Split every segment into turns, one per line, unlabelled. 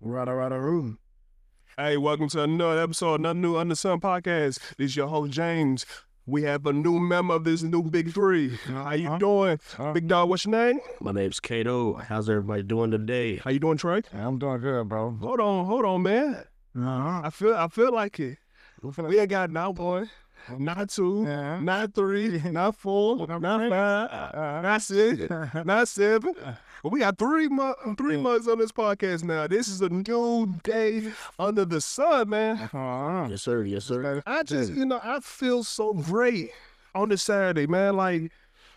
room.
Hey, welcome to another episode, another new Under Sun podcast. This is your host, James. We have a new member of this new Big Three. How you doing? Big dog, what's your name?
My name's Kato. How's everybody doing today?
How you doing, Trey?
I'm doing good, bro.
Hold on, man. I feel like it. We ain't got now, boy. Not two, not three, not four, not five, not six, not seven. But we got 3 months on this podcast now. This is a new day under the sun, man.
Yes, sir. Yes, sir.
I just, I feel so great on this Saturday, man. Like,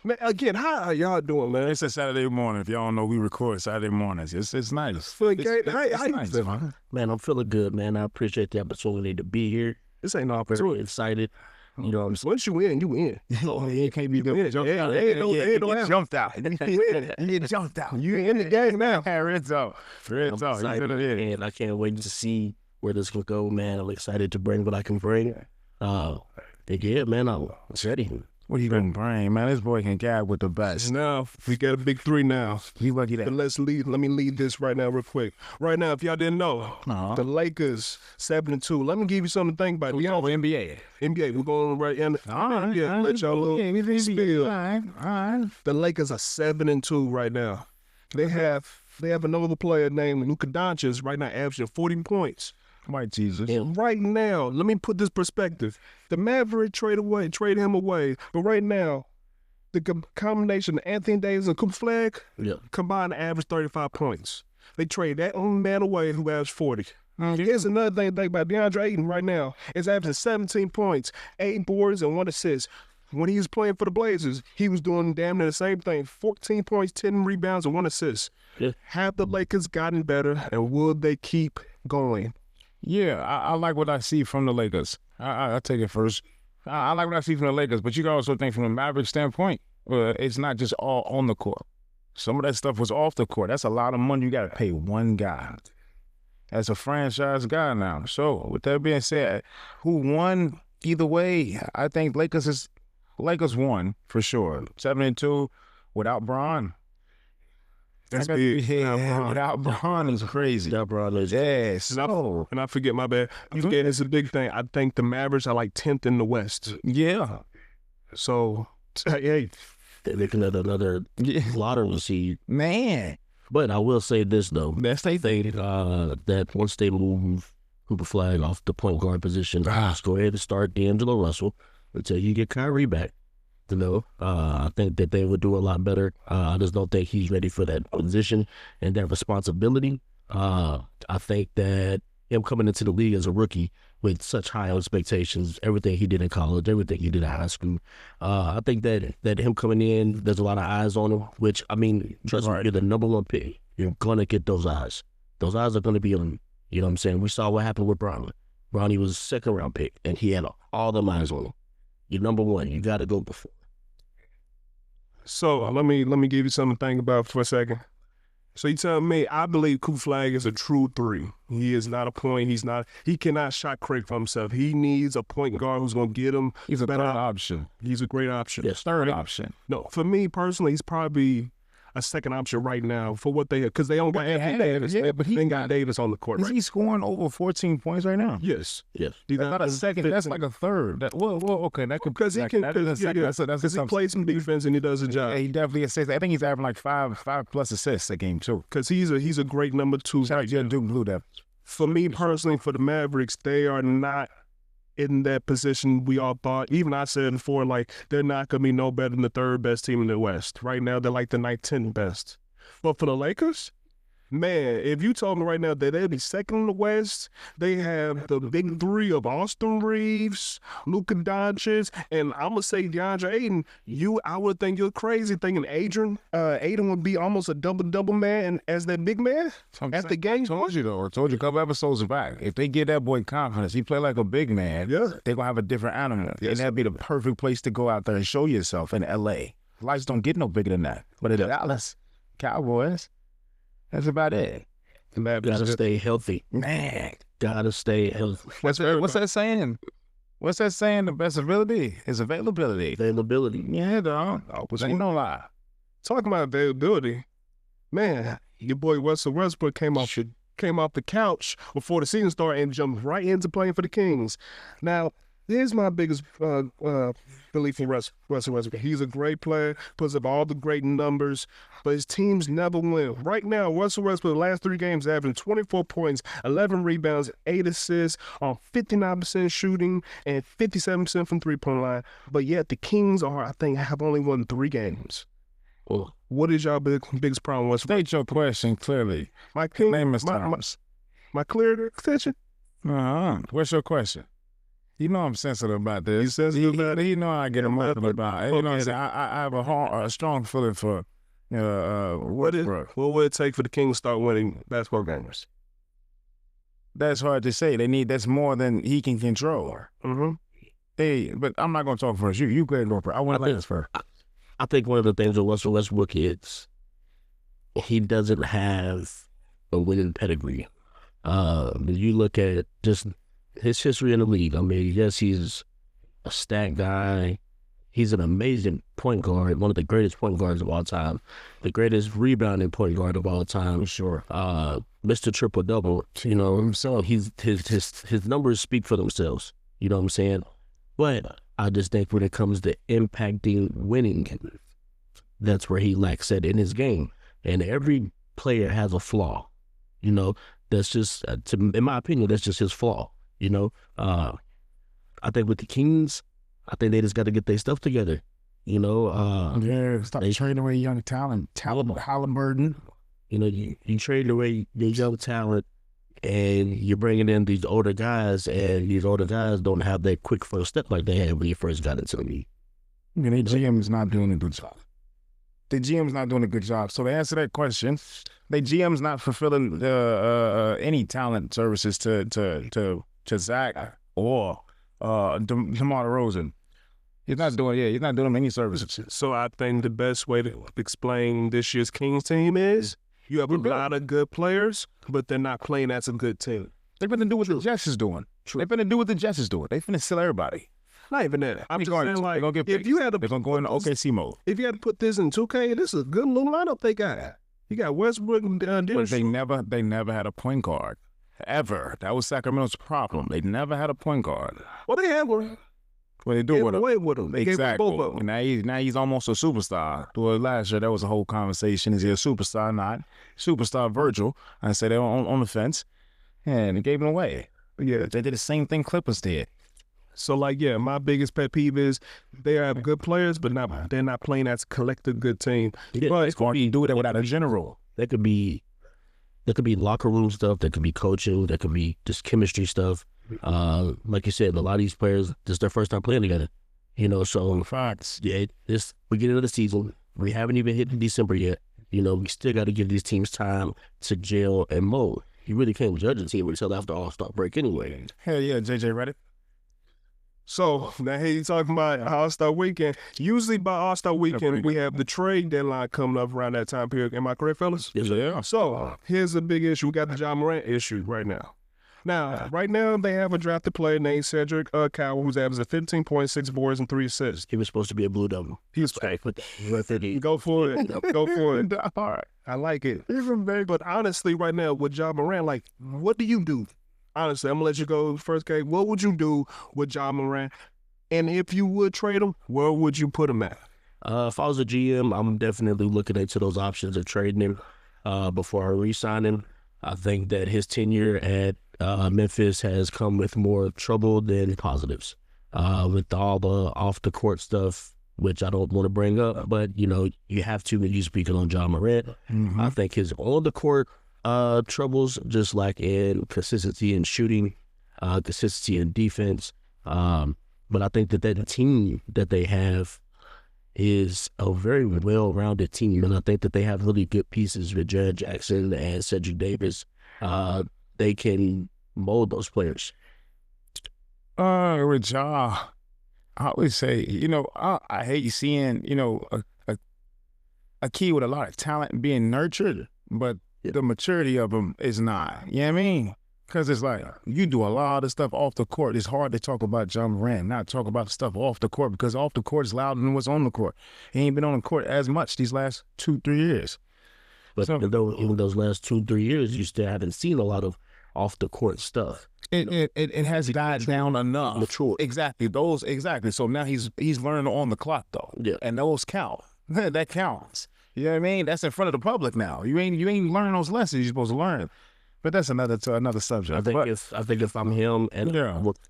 man, again, how are y'all doing, man?
It's a Saturday morning. If y'all don't know, we record Saturday mornings. It's nice.
Feeling great. How you
nice,
feeling?
man.
Man, I'm feeling good, man. I appreciate the opportunity to be here.
This ain't no
Very
opportunity.
excited. You know what I'm saying?
Once you in, you in.
It can't be
Yeah,
jumped out. Jumped out. You jumped out.
You in the game now.
Red out.
I'm excited, and I can't wait to see where this will go, man. I'm excited to bring what I can bring. Yeah, man, I'm ready.
What are you gonna bring, man? This boy can gab with the best.
Now, we got a Big Three now.
You lucky that.
But let me lead this right now real quick. Right now, if y'all didn't know, the Lakers 7-2. Let me give you something to think about.
We over NBA.
NBA, we're going right in. Let y'all little spill.
All right.
The Lakers are 7-2 right now. They have another player named Luka Doncic right now averaging 40 points.
White Jesus.
And right now, let me put this perspective. The Mavericks traded him away. But right now, the combination of Anthony Davis and Cooper Flag combined average 35 points. They trade that man away who averaged 40. Here's another thing to think about. DeAndre Ayton right now is averaging 17 points, 8 boards, and 1 assist. When he was playing for the Blazers, he was doing damn near the same thing. 14 points, 10 rebounds, and 1 assist.
Yeah.
Have the Lakers gotten better, and will they keep going?
Yeah, I like what I see from the Lakers. I'll take it first. I like what I see from the Lakers, but you can also think from a Maverick standpoint, it's not just all on the court. Some of that stuff was off the court. That's a lot of money you got to pay one guy. That's a franchise guy now. So with that being said, who won either way? I think Lakers won for sure. 7-2 without Bron.
That's big.
Without Bron is crazy.
That brother is
Yes.
And I forget, my bad. You forget it's a big thing. I think the Mavericks are like 10th in the West.
Yeah.
So, hey.
they're looking at another lottery seed.
Man.
But I will say this, though.
That's they
think that once they move Cooper Flag off the point guard position, just go ahead and start D'Angelo Russell until you get Kyrie back. I think that they would do a lot better. I just don't think he's ready for that position and that responsibility. I think that him coming into the league as a rookie with such high expectations, everything he did in college, everything he did in high school, I think that him coming in, there's a lot of eyes on him, which, I mean, trust me, you're the number 1 pick. You're going to get those eyes. Those eyes are going to be on you. You know what I'm saying? We saw what happened with Bronny. Bronny was a 2nd-round pick, and he had all the eyes on him. You're number 1. You got to go before.
So let me give you something to think about for a second. So you tell me, I believe Cooper Flag is a true 3. He is not a point. He cannot shot create for himself. He needs a point guard who's going to get him.
He's a
better
third option.
He's a great option.
Yes.
Third option.
No, for me personally, he's probably a 2nd option right now for what they have, because they don't got Anthony Davis.
Yeah, but
he ain't got Davis on the court.
Is
right?
he scoring over 14 points right now?
Yes.
Yes.
He's
That's not a second. That's like a third. Okay, that could
because he can. Because he plays some defense and he does a job.
Yeah, he definitely assists. I think he's averaging like five plus assists a game too.
Because he's a great number 2.
Shout out to Duke Blue Devils.
For me personally, for the Mavericks, they are not in that position we all thought. Even I said before, like, they're not going to be no better than the 3rd best team in the West. Right now, they're like the 9th, 10th best. But for the Lakers, man, if you told me right now that they'd be 2nd in the West, they have the big 3 of Austin Reeves, Luka Doncic, and I'm going to say DeAndre Ayton. I would think you're crazy thinking Ayton would be almost a double-double man as that big man at the game.
Told you a couple episodes back. If they get that boy confidence, he play like a big man, they're going to have a different animal. Yes. And that'd be the perfect place to go out there and show yourself in L.A. Lights don't get no bigger than that. But in Dallas, Cowboys, that's about it.
Gotta stay healthy.
Man.
Gotta stay healthy.
What's that saying? What's that saying? The best ability is availability.
Availability.
Yeah, dog. Ain't no lie.
Talking about availability, man, your boy Russell Westbrook came off came off the couch before the season started and jumped right into playing for the Kings. Now, here's my biggest belief in Russell Westbrook. He's a great player, puts up all the great numbers, but his teams never win. Right now, Russell Westbrook, the last 3 games, averaging 24 points, 11 rebounds, 8 assists on 59% shooting and 57% from three-point line. But yet the Kings have only won 3 games.
Well,
what is y'all biggest problem?
State your question clearly.
My King,
Name is Thomas.
My clear extension?
What's your question? You know I'm sensitive about this.
You sensitive about it?
You know I get emotional about it. You know what I'm saying? I have a strong feeling for Westbrook.
What would it take for the Kings to start winning basketball games?
That's hard to say. That's more than he can control.
Mm-hmm.
But I'm not going to talk first. You go ahead, Lord. I want to this first.
I think one of the things with Russell Westbrook is he doesn't have a winning pedigree. You look at just his history in the league. I mean, yes, he's a stat guy. He's an amazing point guard, one of the greatest point guards of all time, the greatest rebounding point guard of all time.
For sure.
Mr. Triple Double. You know himself. His numbers speak for themselves. You know what I'm saying? But I just think when it comes to impacting winning, that's where he lacks it in his game. And every player has a flaw. You know, that's just, in my opinion, that's just his flaw. You know, I think with the Kings, I think they just got to get their stuff together. You know,
stop trading away young talent. Halliburton.
You know, you trade away the young talent, and you're bringing in these older guys, and these older guys don't have that quick first step like they had when you first got into the league.
I mean, the GM is not doing a good job. The GM's not doing a good job. So to answer that question, the GM's not fulfilling any talent services to Zach or DeMar DeRozan. He's not doing them any services.
So I think the best way to explain this year's Kings team is you have a lot of good players, but they're not playing as a good team.
They're going to do what the Jets is doing. They're going to do what the Jets is doing. They're going to sell everybody.
Not even that. I'm just saying, like,
if you had they're going to go into OKC mode.
If you had to put this in 2K, this is a good little lineup they got. You got Westbrook and
But they never had a point guard. Ever. That was Sacramento's problem. They never had a point guard.
Well, they had one.
Well, they do with him.
They
exactly.
gave both of them.
Now he's almost a superstar. Well, last year, that was a whole conversation. Is he a superstar? Not. Superstar Virgil. I said they were on the fence. And they gave him away. Yeah, they did the same thing Clippers did.
So, my biggest pet peeve is they have good players, but they're not playing as a collective good team.
Yeah, but it's going to do that without a general.
That could be locker room stuff. That could be coaching. That could be just chemistry stuff. Like you said, a lot of these players, this is their first time playing together. You know, so
facts.
Yeah, we get into the season. We haven't even hit December yet. You know, we still got to give these teams time to gel and mold. You really can't judge a team until after All-Star break anyway.
Hell yeah, JJ Redick.
So, now here you talking about All-Star weekend. Usually by All-Star weekend, we have the trade deadline coming up around that time period. Am I correct, fellas?
Yes, sir.
So, here's a big issue. We got the John Morant issue right now. Right now, they have a drafted player named Cedric Cowell, who's averaging 15.6 boards and 3 assists.
He was supposed to be a Blue Devil.
He was
okay.
Go for it. Go for it.
All right.
I like it. But honestly, right now, with John Morant, like, what do you do? Honestly, I'm going to let you go first, Kate. What would you do with John Morant? And if you would trade him, where would you put him at?
If I was a GM, I'm definitely looking into those options of trading him before I re-sign him. I think that his tenure at Memphis has come with more trouble than positives. With all the off-the-court stuff, which I don't want to bring up, but, you know, you have to when you're speaking on John Morant.
Mm-hmm.
I think his on-the-court troubles, just like in consistency in shooting, consistency in defense. But I think that team that they have is a very well-rounded team, and I think that they have really good pieces with Jared Jackson and Cedric Davis. They can mold those players.
With Ja, I always say, you know, I hate seeing, you know, a kid with a lot of talent being nurtured, but the maturity of them is not. You know what I mean? Because it's like, you do a lot of stuff off the court. It's hard to talk about John Morant, not talk about stuff off the court, because off the court is louder than what's on the court. He ain't been on the court as much these last 2-3 years.
But
So-
though even those last 2-3 years, you still haven't seen a lot of off the court stuff.
It has died down enough.
Mature.
Exactly. So now he's learning on the clock though.
Yeah.
And those count. That counts. You know what I mean? That's in front of the public now. You ain't learning those lessons you're supposed to learn. But that's another subject.
I think if I'm him and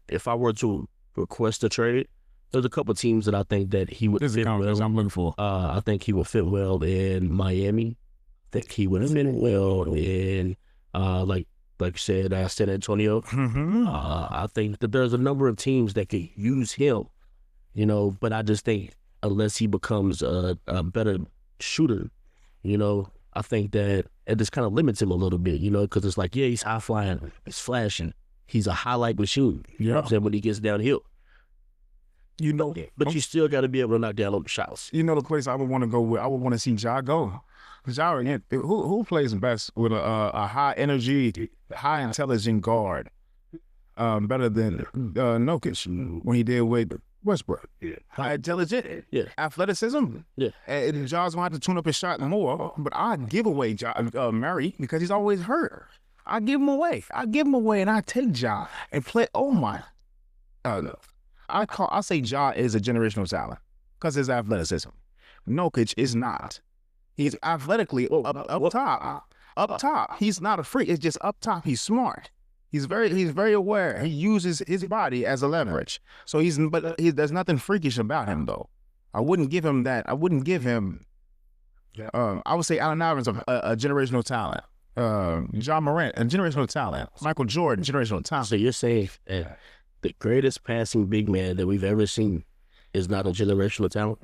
if I were to request a trade, there's a couple teams that I think that he would
This is
fit
the conversation
well.
I'm looking for.
I think he would fit well in Miami. I think he would fit well in like you said, San Antonio.
Mm-hmm.
I think that there's a number of teams that could use him, you know, but I just think unless he becomes a better shooter, you know, I think that it just kind of limits him a little bit, you know, because it's like, yeah, he's high flying, he's flashing, he's a highlight machine. You know what I'm saying, when he gets downhill.
You know,
But you still got to be able to knock down on the shots.
you know the place I would want to go with. I would want to see Ja go. Ja, who plays best with a high energy, high intelligent guard, better than Jokic when he did with Westbrook.
Yeah.
High intelligent,
Yeah.
athleticism.
Yeah.
And Ja's gonna have to tune up his shot more. But I'd give away Murray because he's always hurt. I give him away. And I take Ja and play. Oh my. I say Ja is a generational talent because his athleticism. Jokic is not. He's athletically up top. Up top, he's not a freak. It's just up top. He's smart. He's very aware. He uses his body as a leverage. So there's nothing freakish about him though. I wouldn't give him that. I wouldn't give him. I would say Allen Iverson, a generational talent. John Morant, a generational talent. Michael Jordan, generational talent.
So you're saying that the greatest passing big man that we've ever seen is not a generational talent?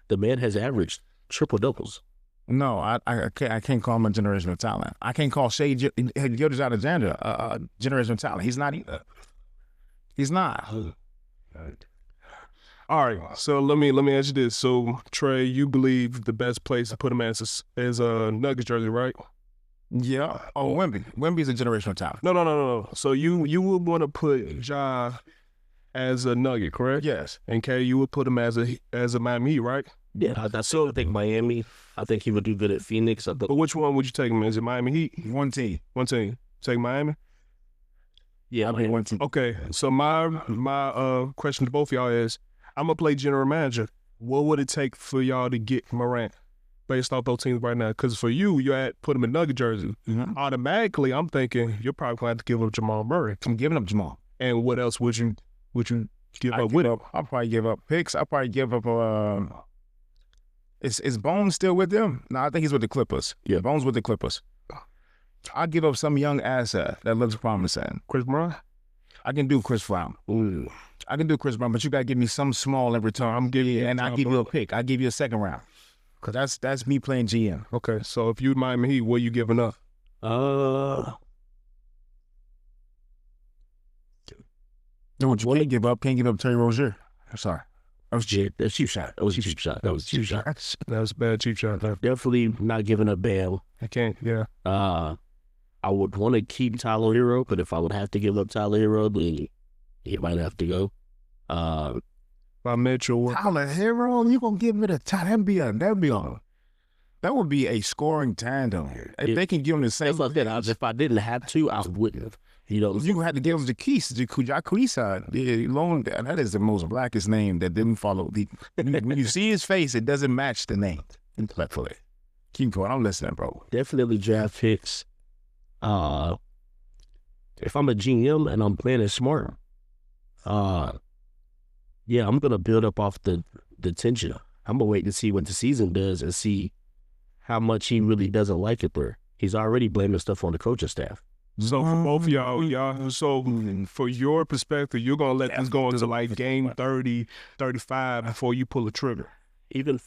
The man has averaged triple doubles.
No, I can't call him a generational talent. I can't call Shea Gilgeous-Alexander a generational talent. He's not either. He's not.
All right, so let me ask you this. So Trey, you believe the best place to put him as a Nuggets jersey, right?
Yeah. Oh, Wemby. Wemby's a generational talent.
No. So you would want to put Ja as a Nugget, correct?
Yes.
And Kay, you would put him as a Miami Heat, right?
Yeah, I think Miami. I think he would do good at Phoenix.
But which one would you take him? Is it Miami Heat?
One team.
One team. Take Miami?
Yeah,
I mean one team.
Okay. So my question to both of y'all is, I'm gonna play general manager. What would it take for y'all to get Morant based off those teams right now? Because for you had put him in Nugget jersey.
Mm-hmm.
Automatically, I'm thinking you're probably going to have to give up Jamal Murray.
I'm giving up Jamal.
And what else would you give up with him?
I'll probably give up picks. I'll probably give up. Is Bones still with them? No, I think he's with the Clippers. Yeah, Bones with the Clippers. I'll give up some young asset that looks promising.
Chris Brown?
I can do Chris Brown.
Ooh.
I can do Chris Brown, but you gotta give me some small in return. I'm giving you, and I give you a pick. I give you a second round, cause that's me playing GM.
Okay, so if you Miami Heat, what are you giving up?
No, what you can't give up? Can't give up Terry Rozier. I'm sorry. That was cheap.
That's cheap shot. That was a cheap shot. That was a cheap shot.
That was a bad cheap shot.
Definitely not giving up Bam.
I can't. Yeah.
I would want to keep Tyler Hero, but if I would have to give up Tyler Hero, then he might have to go.
By Mitchell.
Tyler Hero, you gonna give me the time? That would be a scoring tandem. If they can give him the same.
That's what I said. If I didn't have to, I wouldn't have. You know,
You gonna have to give him the keys to Jacquees. That is the most blackest name that didn't follow. When you see his face, it doesn't match the name. Intellectually. Keep going. I'm listening, bro.
definitely draft picks. If I'm a GM and I'm playing it smart, yeah, I'm gonna build up off the tension. I'm gonna wait to see what the season does and see how much he really doesn't like it there. He's already blaming stuff on the coaching staff.
So for both of y'all, so for your perspective, you're going to let this go into like game 30, 35 before you pull the trigger.
Even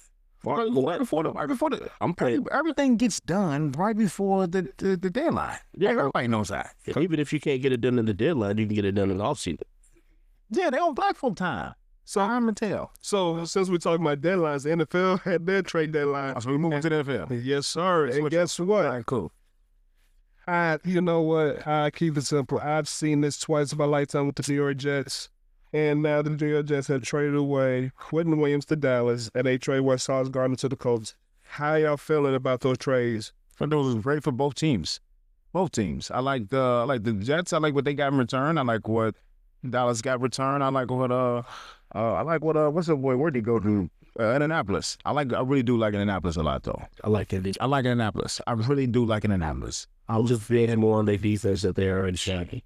Right before the
I'm playing.
everything gets done right before the deadline.
Yeah.
Everybody knows that.
Even if you can't get it done in the deadline, you can get it done in the offseason.
Yeah, they on black folk time. So I'm gonna tell.
So since we're talking about deadlines, the NFL had their trade deadline.
So we move to the NFL.
Yes, sir. And guess what?
All right, cool.
You know what? I keep it simple. I've seen this twice in my lifetime with the New York Jets. And now the New York Jets have traded away Quentin Williams to Dallas, and they trade West Sauce Gardner to the Colts. How y'all feeling about those trades?
I thought it was great for both teams. Both teams. I like the Jets. I like what they got in return. I like what Dallas got in return. I like what what's the boy? Where'd he go to? Indianapolis. I really do like Indianapolis a lot though.
I like it.
I like Indianapolis. I really do like Indianapolis.
I'm just feeling more on their defense that they already shiny.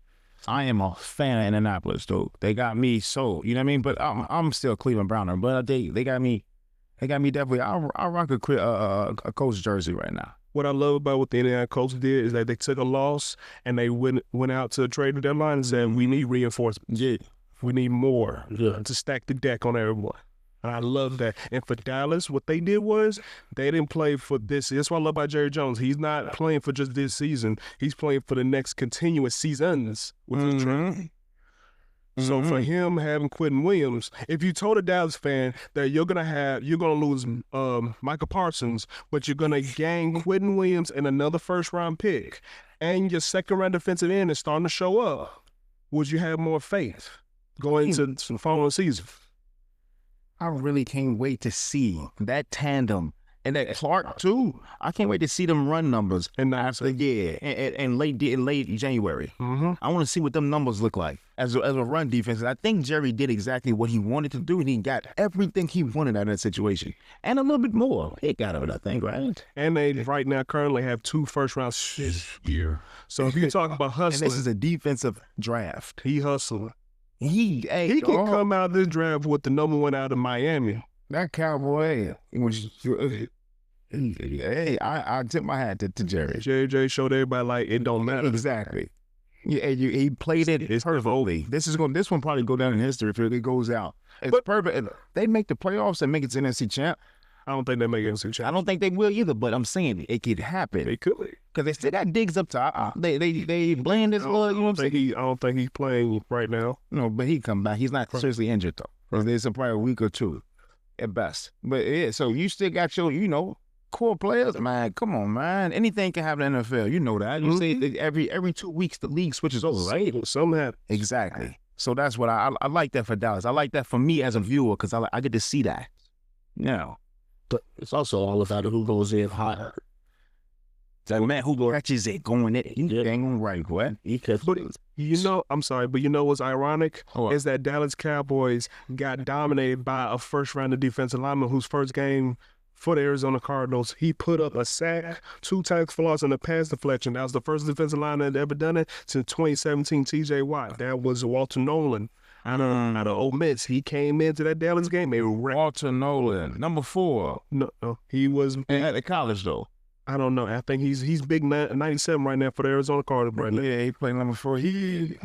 I am a fan of Indianapolis, dude. They got me sold. You know what I mean? But I'm still a Cleveland Browner. But they got me. They got me definitely. I rock a Colts jersey right now.
What I love about what the Indiana Colts did is that they took a loss and they went out to the trade deadline and said, we need reinforcements.
Yeah.
We need more to stack the deck on everyone. And I love that. And for Dallas, what they did was they didn't play for this. That's what I love about Jerry Jones. He's not playing for just this season. He's playing for the next continuous seasons with his trade. So for him having Quentin Williams, if you told a Dallas fan that you're gonna lose Michael Parsons, but you're gonna gain Quentin Williams and another first-round pick, and your second-round defensive end is starting to show up, would you have more faith going into the following season?
I really can't wait to see that tandem. And that Clark too. I can't wait to see them run numbers.
And
in late January. I want to see what them numbers look like as a run defense. And I think Jerry did exactly what he wanted to do, and he got everything he wanted out of that situation, and a little bit more. He got it, I think, right?
And they right now currently have 2 first-rounds this year. So if you talk about hustling,
and this is a defensive draft.
He hustling.
He can
come out of this draft with the number 1 out of Miami.
That Cowboy, hey, I tip my hat to Jerry.
JJ showed everybody like it don't matter.
Exactly. Yeah, he played it perfectly. This one probably go down in history if it goes out. It's perfect. They make the playoffs and make it to NFC champ.
I don't think they make NFC champ.
I don't think they will either, but I'm saying it could happen.
They could.
Because they still got Diggs up top. They blend this blood, you know what I'm saying?
I don't think he's playing right now.
No, but he come back. He's not seriously injured though. There's probably a week or 2 at best. But yeah, so you still got your, core players, man. Come on, man. Anything can happen in the NFL. You know that. You see that every 2 weeks the league switches over, right?
Something happens.
Exactly. So that's what I like that for Dallas. I like that for me as a viewer because I get to see that.
But it's also all about who goes in hot.
That man who catches it going in. You ain't right, what?
I'm sorry, but you know what's ironic is that Dallas Cowboys got dominated by a first-round defensive lineman whose first game for the Arizona Cardinals, he put up a sack, 2 tackles for loss, and a pass deflection. That was the first defensive lineman that ever done it since 2017 T.J. Watt. That was Walter Nolan. Out of Ole Miss, he came into that Dallas game.
Walter Nolan, number 4.
No, he was
at the college though.
I don't know. I think he's big 97 right now for the Arizona Cardinals. Right now.
Yeah, he played number 4. He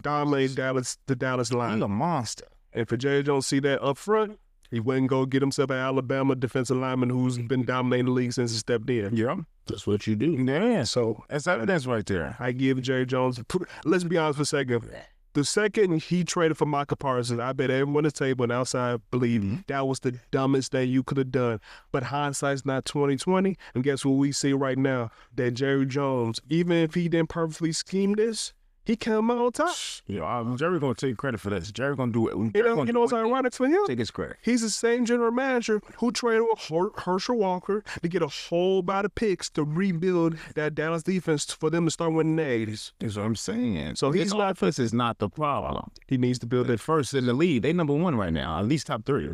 dominated the Dallas line.
He's a monster.
And for Jerry Jones to see that up front, he wouldn't go get himself an Alabama defensive lineman who's been dominating the league since he stepped in.
Yeah.
That's what you do.
Yeah, so that's evidence right there.
I give Jerry Jones, let's be honest for a second. The second he traded for Michael Parsons, I bet everyone at the table and outside believe that was the dumbest thing you could have done. But hindsight's not 20/20. And guess what we see right now? That Jerry Jones, even if he didn't perfectly scheme this, he came out on top.
Jerry gonna take credit for this. Jerry gonna do it.
You know what's ironic for him?
Take his credit.
He's the same general manager who traded with Herschel Walker to get a whole lot of picks to rebuild that Dallas defense for them to start winning the 80s.
That's what I'm saying.
So
his offense is not the problem.
He needs to build it
first in the league. They number 1 right now, at least top 3.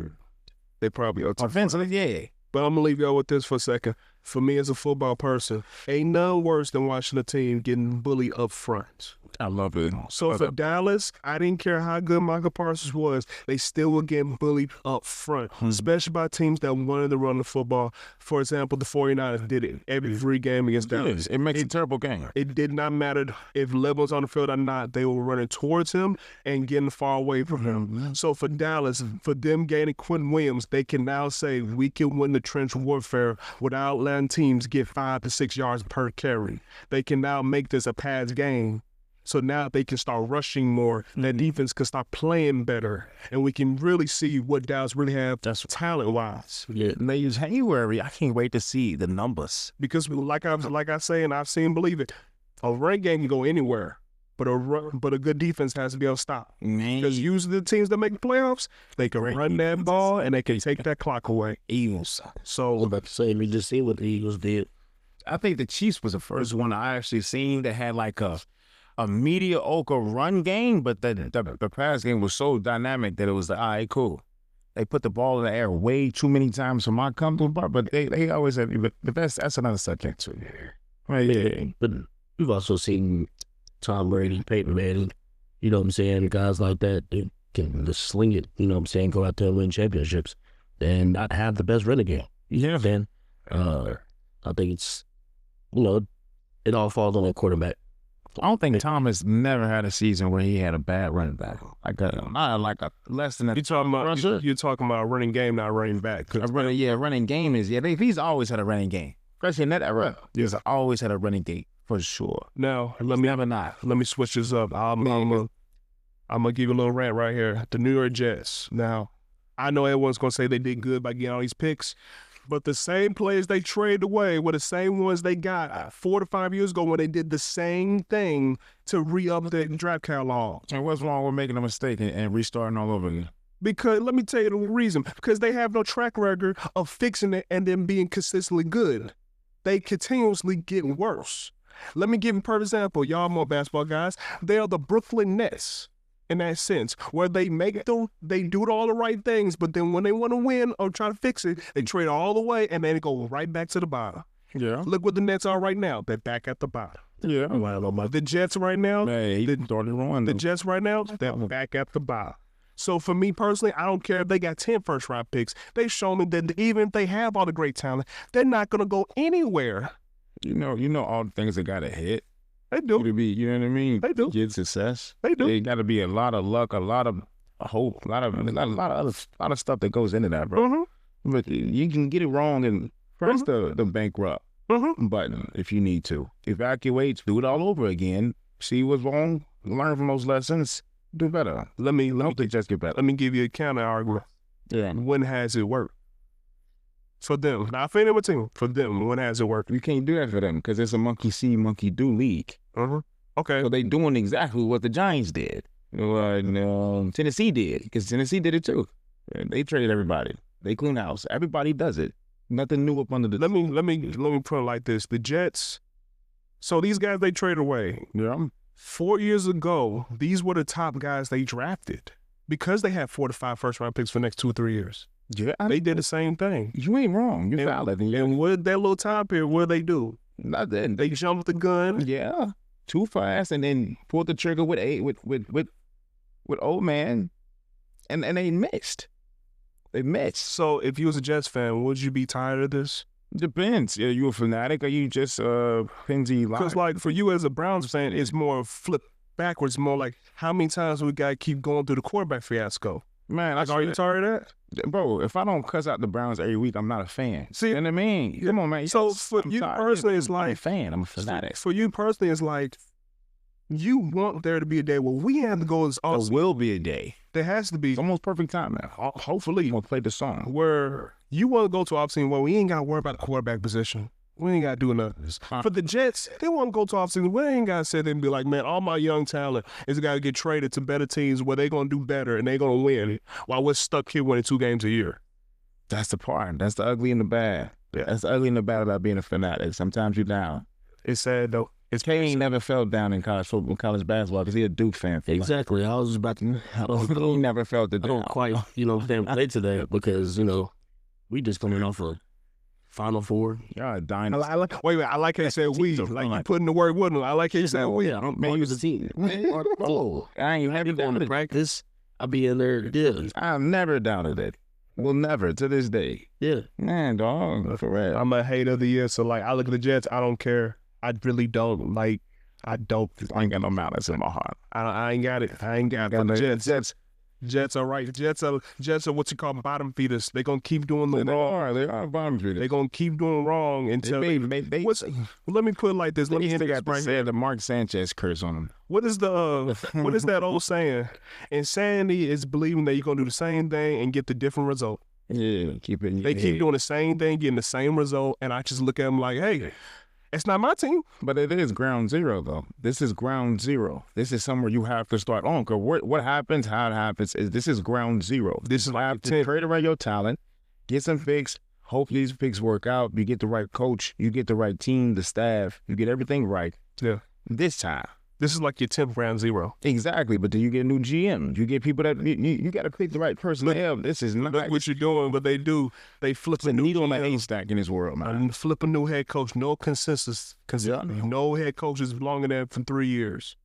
They probably are.
Offensively, yeah.
But I'm going to leave y'all with this for a second. For me as a football person, ain't nothing worse than watching a team getting bullied up front.
I love it.
So for Dallas, I didn't care how good Michael Parsons was, they still were getting bullied up front, especially by teams that wanted to run the football. For example, the 49ers did it every 3 game against Dallas.
It makes a terrible game.
It did not matter if Level was on the field or not. They were running towards him and getting far away from him. So for Dallas, for them gaining Quentin Williams, they can now say we can win the trench warfare without letting teams get 5 to 6 yards per carry. They can now make this a pass game. So now they can start rushing more. That defense can start playing better. And we can really see what Dallas really have talent-wise.
Yeah, late January, I can't wait to see the numbers.
Because like I say, and I've seen believe it, a run game can go anywhere. But a good defense has to be able to stop. Because usually the teams that make the playoffs, they can run that ball and they can take that clock away.
Eagles.
So I was about to say, we just see what the Eagles did.
I think the Chiefs was the first one I actually seen that had like a mediocre run game, but the pass game was so dynamic that it was like, all right, cool. They put the ball in the air way too many times for my comfortable part, but they always have, but that's another subject too.
Right, yeah. But we've also seen Tom Brady, Peyton Manning, you know what I'm saying, guys like that, they can just sling it, you know what I'm saying, go out there and win championships and not have the best running game.
Yeah.
Then I think it's, you know, it all falls on the quarterback.
I don't think Tom has never had a season where he had a bad running back. Like a less than a.
You're talking about running game, not running back.
Running game is he's always had a running game, especially in that era. He's always had a running game for sure.
Now
Let
me switch this up. I'm gonna give you a little rant right here. The New York Jets. Now, I know everyone's gonna say they did good by getting all these picks. But the same players they traded away were the same ones they got 4 to 5 years ago when they did the same thing to re-up the draft catalog.
And what's wrong with making a mistake and restarting all over again?
Because let me tell you the reason. Because they have no track record of fixing it and then being consistently good. They continuously get worse. Let me give you a perfect example. Y'all more basketball guys. They are the Brooklyn Nets. In that sense, where they do all the right things, but then when they want to win or try to fix it, they trade all the way and then they go right back to the bottom.
Yeah.
Look what the Nets are right now. They're back at the bottom.
Yeah.
The Jets right now.
The
Jets right now, they're back at the bottom. So for me personally, I don't care if they got 10 first-round picks. They show me that even if they have all the great talent, they're not going to go anywhere.
You know all the things that got to hit.
They do.
You know what I mean?
They do.
Get success.
They do.
It got to be a lot of luck, a lot of hope, a lot of stuff that goes into that, bro.
Mm-hmm.
But you can get it wrong and press the bankrupt button if you need to. Evacuate, do it all over again. See what's wrong, learn from those lessons, do better.
Let me
just get better.
Let me give you a counter argument.
Yeah.
When has it worked? For them, not for any other team. For them, when has it worked?
You can't do that for them because it's a monkey see, monkey do league.
Okay.
So they doing exactly what the Giants did. Tennessee did, because Tennessee did it too. They traded everybody. They clean house. Everybody does it. Nothing new up under the.
Let me put it like this: the Jets. So these guys they traded away.
Yeah.
4 years ago, these were the top guys they drafted because they had 4 to 5 first-round picks for the next 2 or 3 years.
Yeah,
they did the same thing.
You ain't wrong. You're valid.
And what that little time period, what they do?
Nothing.
They jumped the gun.
Yeah, too fast, and then pulled the trigger with old man, and they missed. They missed.
So if you was a Jets fan, would you be tired of this?
Depends. Are you a fanatic or you just pinsy?
Because like for you as a Browns fan, it's more flip backwards. More like how many times we gotta keep going through the quarterback fiasco.
Man,
like, are you tired of that?
Bro, if I don't cuss out the Browns every week, I'm not a fan. See, you know what I mean? Come on, man.
So for you personally, it's like...
I'm a fan. I'm a fanatic.
For you personally, it's like you want there to be a day where we have to go as awesome.
There will be a day.
There has to be.
It's almost perfect time now. Hopefully, we'll play the song.
Where you want to go to offseason where we ain't got to worry about the quarterback position. We ain't got to do nothing. For the Jets, they want to go to offseason. We ain't got to sit there and be like, man, all my young talent is got to get traded to better teams where they're going to do better and they're going to win while we're stuck here winning 2 games a year.
That's the part. That's the ugly and the bad. Yeah. That's the ugly and the bad about being a fanatic. Sometimes you're down.
It's sad, though.
Kane never felt down in college football, college basketball because he's a Duke fan.
Exactly. I was just about to...
He never felt it.
I don't quite, play today because, we just coming off a Final Four.
Yeah, dying.
I like how you said we. Like you putting the word with them. I like how you said we.
Yeah, man, you was a team.
I ain't having
going to practice. I'll be in there. Yeah.
I've never doubted it. Will never to this day.
Yeah.
Man, dog. For real.
I'm a hater of the year. So like I look at the Jets, I don't care. I really don't. Like I ain't got no malice in my heart. I ain't got it. I ain't got it. Jets are right. Jets are what you call bottom feeders. They're going to keep doing the wrong.
They are bottom feeders.
They're going to keep doing wrong until let me put it like this. Let me
say the Mark Sanchez curse on them.
What is that old saying? Insanity is believing that you're going to do the same thing and get the different result.
Yeah, keep it in your
They
head.
keep doing the same thing, getting the same result, and I just look at them like, hey, it's not my team.
But it is ground zero, though. This is ground zero. This is somewhere you have to start on. Because what happens, how it happens, is this is ground zero. This is have to trade around your talent, get some fix, Hopefully these picks work out. You get the right coach. You get the right team, the staff. You get everything right.
Yeah.
This time.
This is like your 10th round zero.
Exactly. But then you get a new GM. You get people that you got to pick the right personnel. This is not
Look what you're doing, but they do. They flip
it's a needle in a haystack in this world, man.
and flip a new head coach. No consensus.
Yeah.
No head coaches belong in there for 3 years.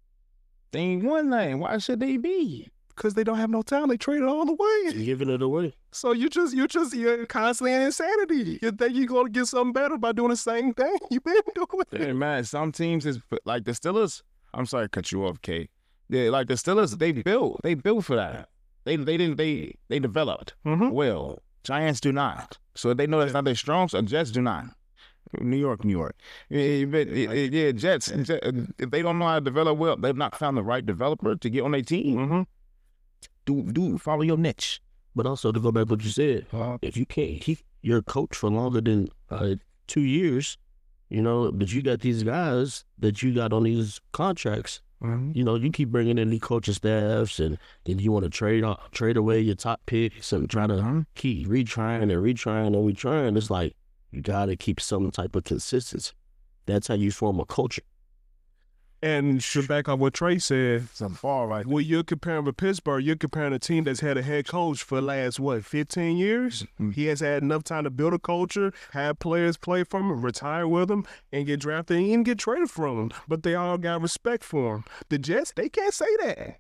They ain't one thing. Why should they be?
Because they don't have no talent. They trade it all away.
You're giving it away.
So you're constantly in insanity. You think you're going to get something better by doing the same thing you've been doing.
Hey, man, some teams is like the Steelers. I'm sorry to cut you off, Kate. Yeah, like the Steelers, they built for that. They developed well. Giants do not. So they know that's not their strong. So Jets do not. New York. Yeah, Jets. If they don't know how to develop well, they've not found the right developer to get on their team. Do follow your niche.
But also to go back to what you said, if you can't keep your coach for longer than 2 years, you know, but you got these guys that you got on these contracts. You know, you keep bringing in the coaching staffs, and then you want to trade away your top picks and try to keep retrying. It's like you got to keep some type of consistency. That's how you form a culture.
And to back up what Trey said,
It's a ball right.
when you're comparing with Pittsburgh, you're comparing a team that's had a head coach for the last, 15 years? He has had enough time to build a culture, have players play for him, retire with him, and get drafted and get traded from him. But they all got respect for him. The Jets, they can't say that.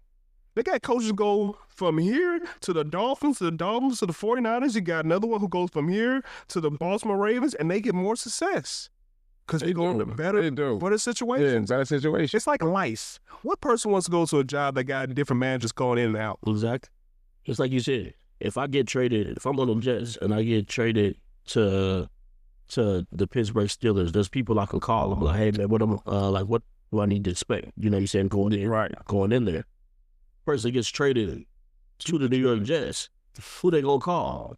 They got coaches go from here to the Dolphins, to the 49ers. You got another one who goes from here to the Baltimore Ravens, and they get more success. Because they go into better situations.
Yeah, better situation.
It's like lice. What person wants to go to a job that got different managers going in and out?
Exactly. Just like you said, if I'm on the Jets and I get traded to the Pittsburgh Steelers, there's people I can call them like, hey man, what do I need to expect? You know what I'm saying? Going in there. Person gets traded to the New York Jets. Who they gonna call?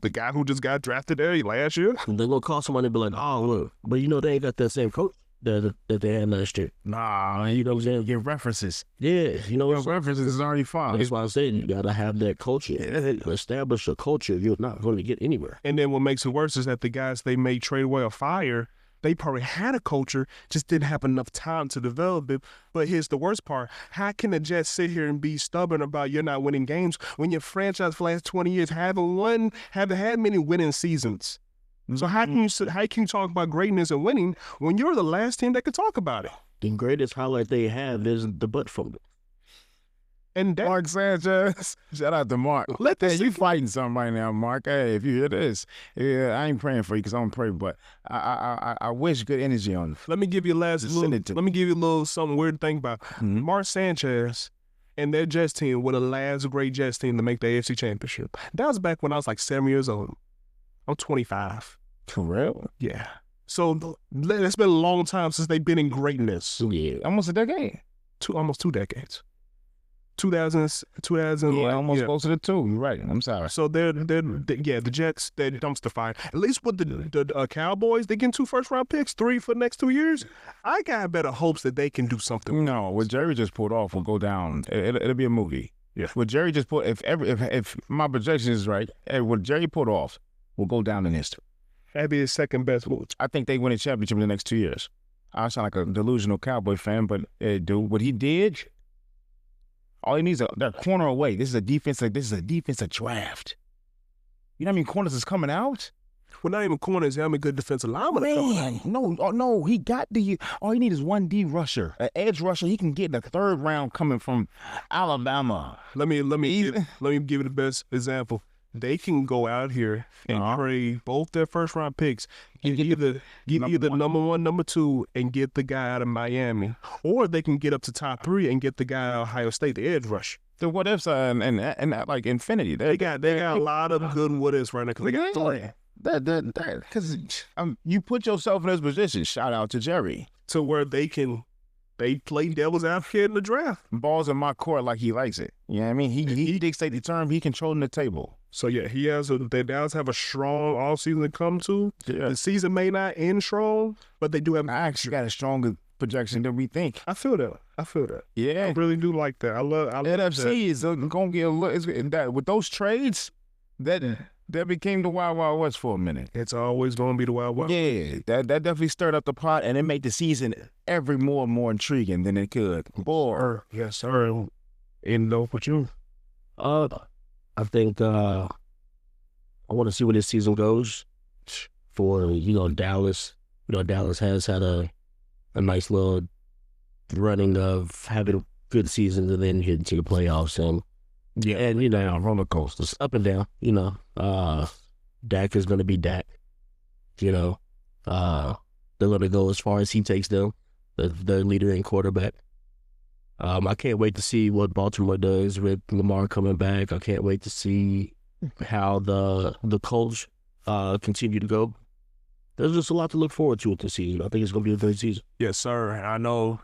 The guy who just got drafted there last year?
They're gonna call somebody and be like, oh look, but you know they ain't got that same coach that they had last year.
Nah, you know what I'm saying? Get references.
Yeah, you know what?
References is already fine.
That's why I'm saying you gotta have that culture. Establish a culture. You're not going to get anywhere.
And then what makes it worse is that the guys they may trade away or fire, they probably had a culture, just didn't have enough time to develop it. But here's the worst part. How can the Jets sit here and be stubborn about you're not winning games when your franchise for the last 20 years haven't had many winning seasons? So how can you talk about greatness and winning when you're the last team that could talk about it?
The greatest highlight they have is the butt fumble.
And that,
Mark Sanchez. Shout out to Mark. You fighting something right now, Mark. Hey, if you hear this, yeah, I ain't praying for you because I don't pray, but I wish good energy on you.
let me give you a little something weird to think about. Mark Sanchez and their Jets team were the last great Jets team to make the AFC Championship. That was back when I was like 7 years old. I'm 25.
For real?
Yeah. So it's been a long time since they've been in greatness.
Yeah.
Almost a decade.
Almost 2 decades. 2000.
Yeah, almost close to the 2. You're right. I'm sorry.
So the Jets, they're dumpster fire. At least with the Cowboys, they getting 2 first-round picks, 3 for the next 2 years. I got better hopes that they can do something.
No, what Jerry just pulled off will go down. It'll be a movie.
Yeah.
What Jerry just put, if my projection is right, what Jerry put off will go down in history.
That'd be his second best move.
I think they win a championship in the next 2 years. I sound like a delusional Cowboy fan, but dude, what he did, all he needs is that corner away. This is a defensive draft. You know how many corners is coming out?
Well, not even corners. How many good defensive linemen?
Man, no, he got all he needs is 1D rusher, an edge rusher. He can get the 3rd round coming from Alabama.
Let me give you the best example. They can go out here and trade both their first-round picks, give either number 1, number 2, and get the guy out of Miami, or they can get up to top 3 and get the guy out of Ohio State, the edge rush.
The what ifs and like infinity.
They got a lot of good what ifs right now.
Because you put yourself in this position. Shout out to Jerry.
To where they play devil's advocate in the draft.
Ball's in my court like he likes it. You know what I mean? He dictates the term. He controlling the table.
So yeah, they does have a strong offseason to come to. Yeah. The season may not end strong, but they do have.
I actually got a stronger projection than we think.
I feel that.
Yeah,
I really do like that. I love
NFC is gonna get a look. With those trades, that that became the Wild Wild West for a minute.
It's always going to be the Wild Wild.
Yeah, that definitely stirred up the pot, and it made the season every more and more intriguing than it could. Boy,
Yes, sir. And with you.
I think I want to see where this season goes for Dallas. Dallas has had a nice little running of having good seasons and then getting to the playoffs and
roller coasters.
up and down. Dak is going to be Dak. They're going to go as far as he takes them, the leader and quarterback. I can't wait to see what Baltimore does with Lamar coming back. I can't wait to see how the Colts continue to go. There's just a lot to look forward to this season. I think it's going to be a great season.
Yes, sir.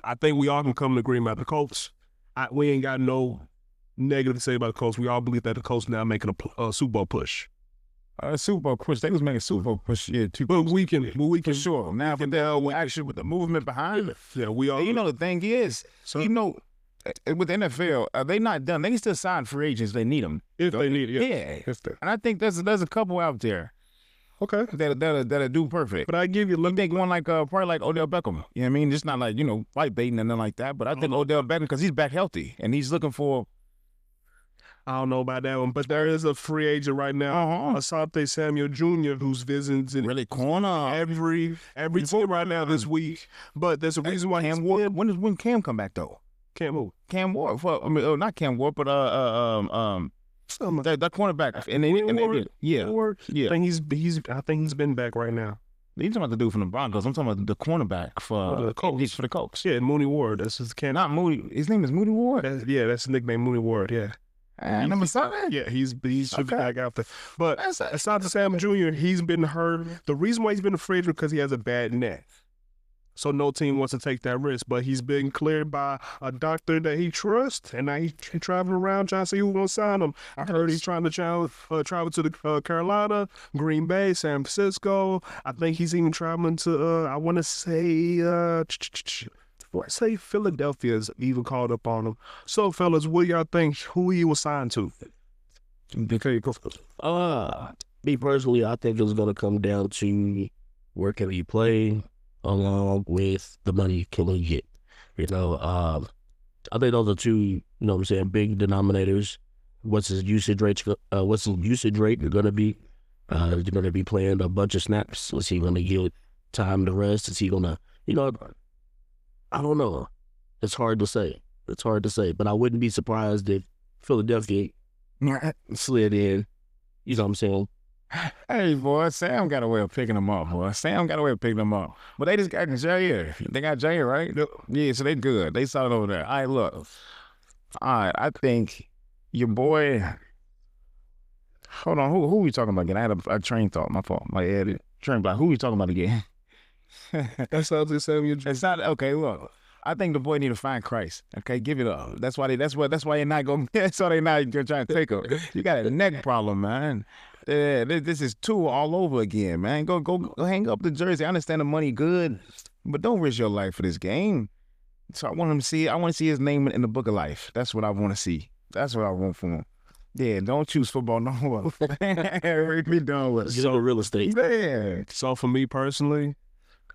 I think we all can come to agreement about the Colts. We ain't got no negative to say about the Colts. We all believe that the Colts now making a Super Bowl push.
Super Bowl push. They was making Super Bowl push, too.
But we can
For sure. Now, for the actually with the movement behind it.
Yeah, we all.
The thing is, with the NFL, they not done. They can still sign free agents. They need them.
If they need it.
Yeah. And I think there's a couple out there.
Okay.
That'll do perfect.
But I give you.
I think one probably like Odell Beckham. You know what I mean? Just not like fight baiting and nothing like that. But I think Odell Beckham because he's back healthy and he's looking for.
I don't know about that one, but there is a free agent right now, Asante Samuel Jr., who's visiting
really corner
every team right now this week. But there's a reason why
Cam Ward. When Cam come back though? Cam Ward. Well, I mean, not Cam Ward, but that cornerback. Yeah.
I think he's been back right now.
He's talking about the dude from the Broncos. I'm talking about the cornerback for
the Colts.
He's for the Colts.
Yeah, Mooney Ward. That's his camp.
Not Mooney. His name is Mooney Ward.
That's his nickname, Mooney Ward. Yeah.
Number 7?
Yeah, he should be back out there. But Asante Samuel Jr., he's been hurt. The reason why he's been afraid is because he has a bad neck. So no team wants to take that risk. But he's been cleared by a doctor that he trusts, and now he's traveling around trying to see who's going to sign him. I heard he's trying to travel to the Carolina, Green Bay, San Francisco. I think he's even traveling to, I want to say Philadelphia's even called up on him. So, fellas, what y'all think? Who he was signed to?
Me personally, I think it's going to come down to where can he play along with the money can he get. I think those are two, big denominators. What's his usage rate going to be? Is he going to be playing a bunch of snaps? Is he going to get time to rest? Is he going to, I don't know. It's hard to say. But I wouldn't be surprised if Philadelphia slid in. You know what I'm saying?
Hey, boy, Sam got a way of picking them up, boy. But they just got Jair. They got Jair, right?
Yep.
Yeah, so they good. They solid over there. All right, look. All right, I think your boy... Hold on, who we talking about again? I had a train thought. My fault. My head train block. Who we talking about again?
That sounds like Samuel.
It's not okay. Look, I think the boy need to find Christ. Okay, give it up. That's why you're not going. That's why they not gonna try to take him. You got a neck problem, man. Yeah, this is two all over again, man. Go hang up the jersey. I understand the money good, but don't risk your life for this game. So I want him to see. I want to see his name in the book of life. That's what I want to see. That's what I want for him. Yeah, don't choose football no more. Be done with it.
Get on real estate.
Yeah.
So for me personally,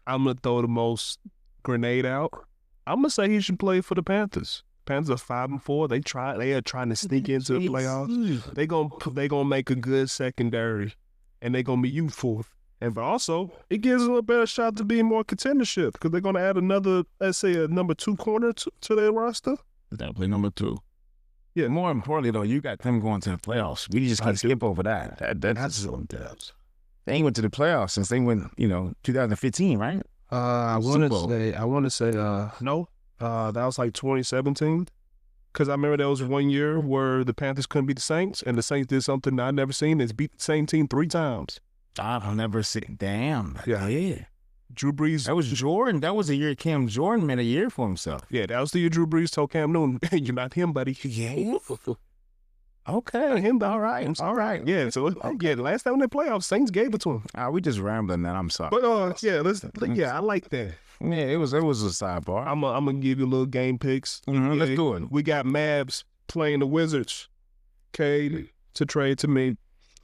I'm going to throw the most grenade out. I'm going to say he should play for the Panthers. Panthers are 5-4. They are trying to sneak into the playoffs. They gonna make a good secondary, and they're going to be youthful. And but also, it gives them a better shot to be more contendership because they're going to add another, let's say, a number 2 corner to their roster.
They'll play number 2.
Yeah.
More importantly, though, you got them going to the playoffs. We just can't skip over that. That's some depth. They ain't went to the playoffs since they went, 2015, right?
I want to say no. That was like 2017. Because I remember there was one year where the Panthers couldn't beat the Saints, and the Saints did something I've never seen. Is beat the same team 3 times.
I've never seen. Damn.
Yeah. Drew Brees.
That was Jordan. That was the year Cam Jordan made a year for himself.
Yeah, that was the year Drew Brees told Cam Newton, "You're not him, buddy."
Yeah. Okay.
Him. All right. Yeah. So the last time in the playoffs, Saints gave it to him.
We just rambling that. I'm sorry.
But I like that.
Yeah, it was a sidebar.
I'm gonna give you a little game picks.
Mm-hmm, let's do it.
We got Mavs playing the Wizards. Okay, to trade to me.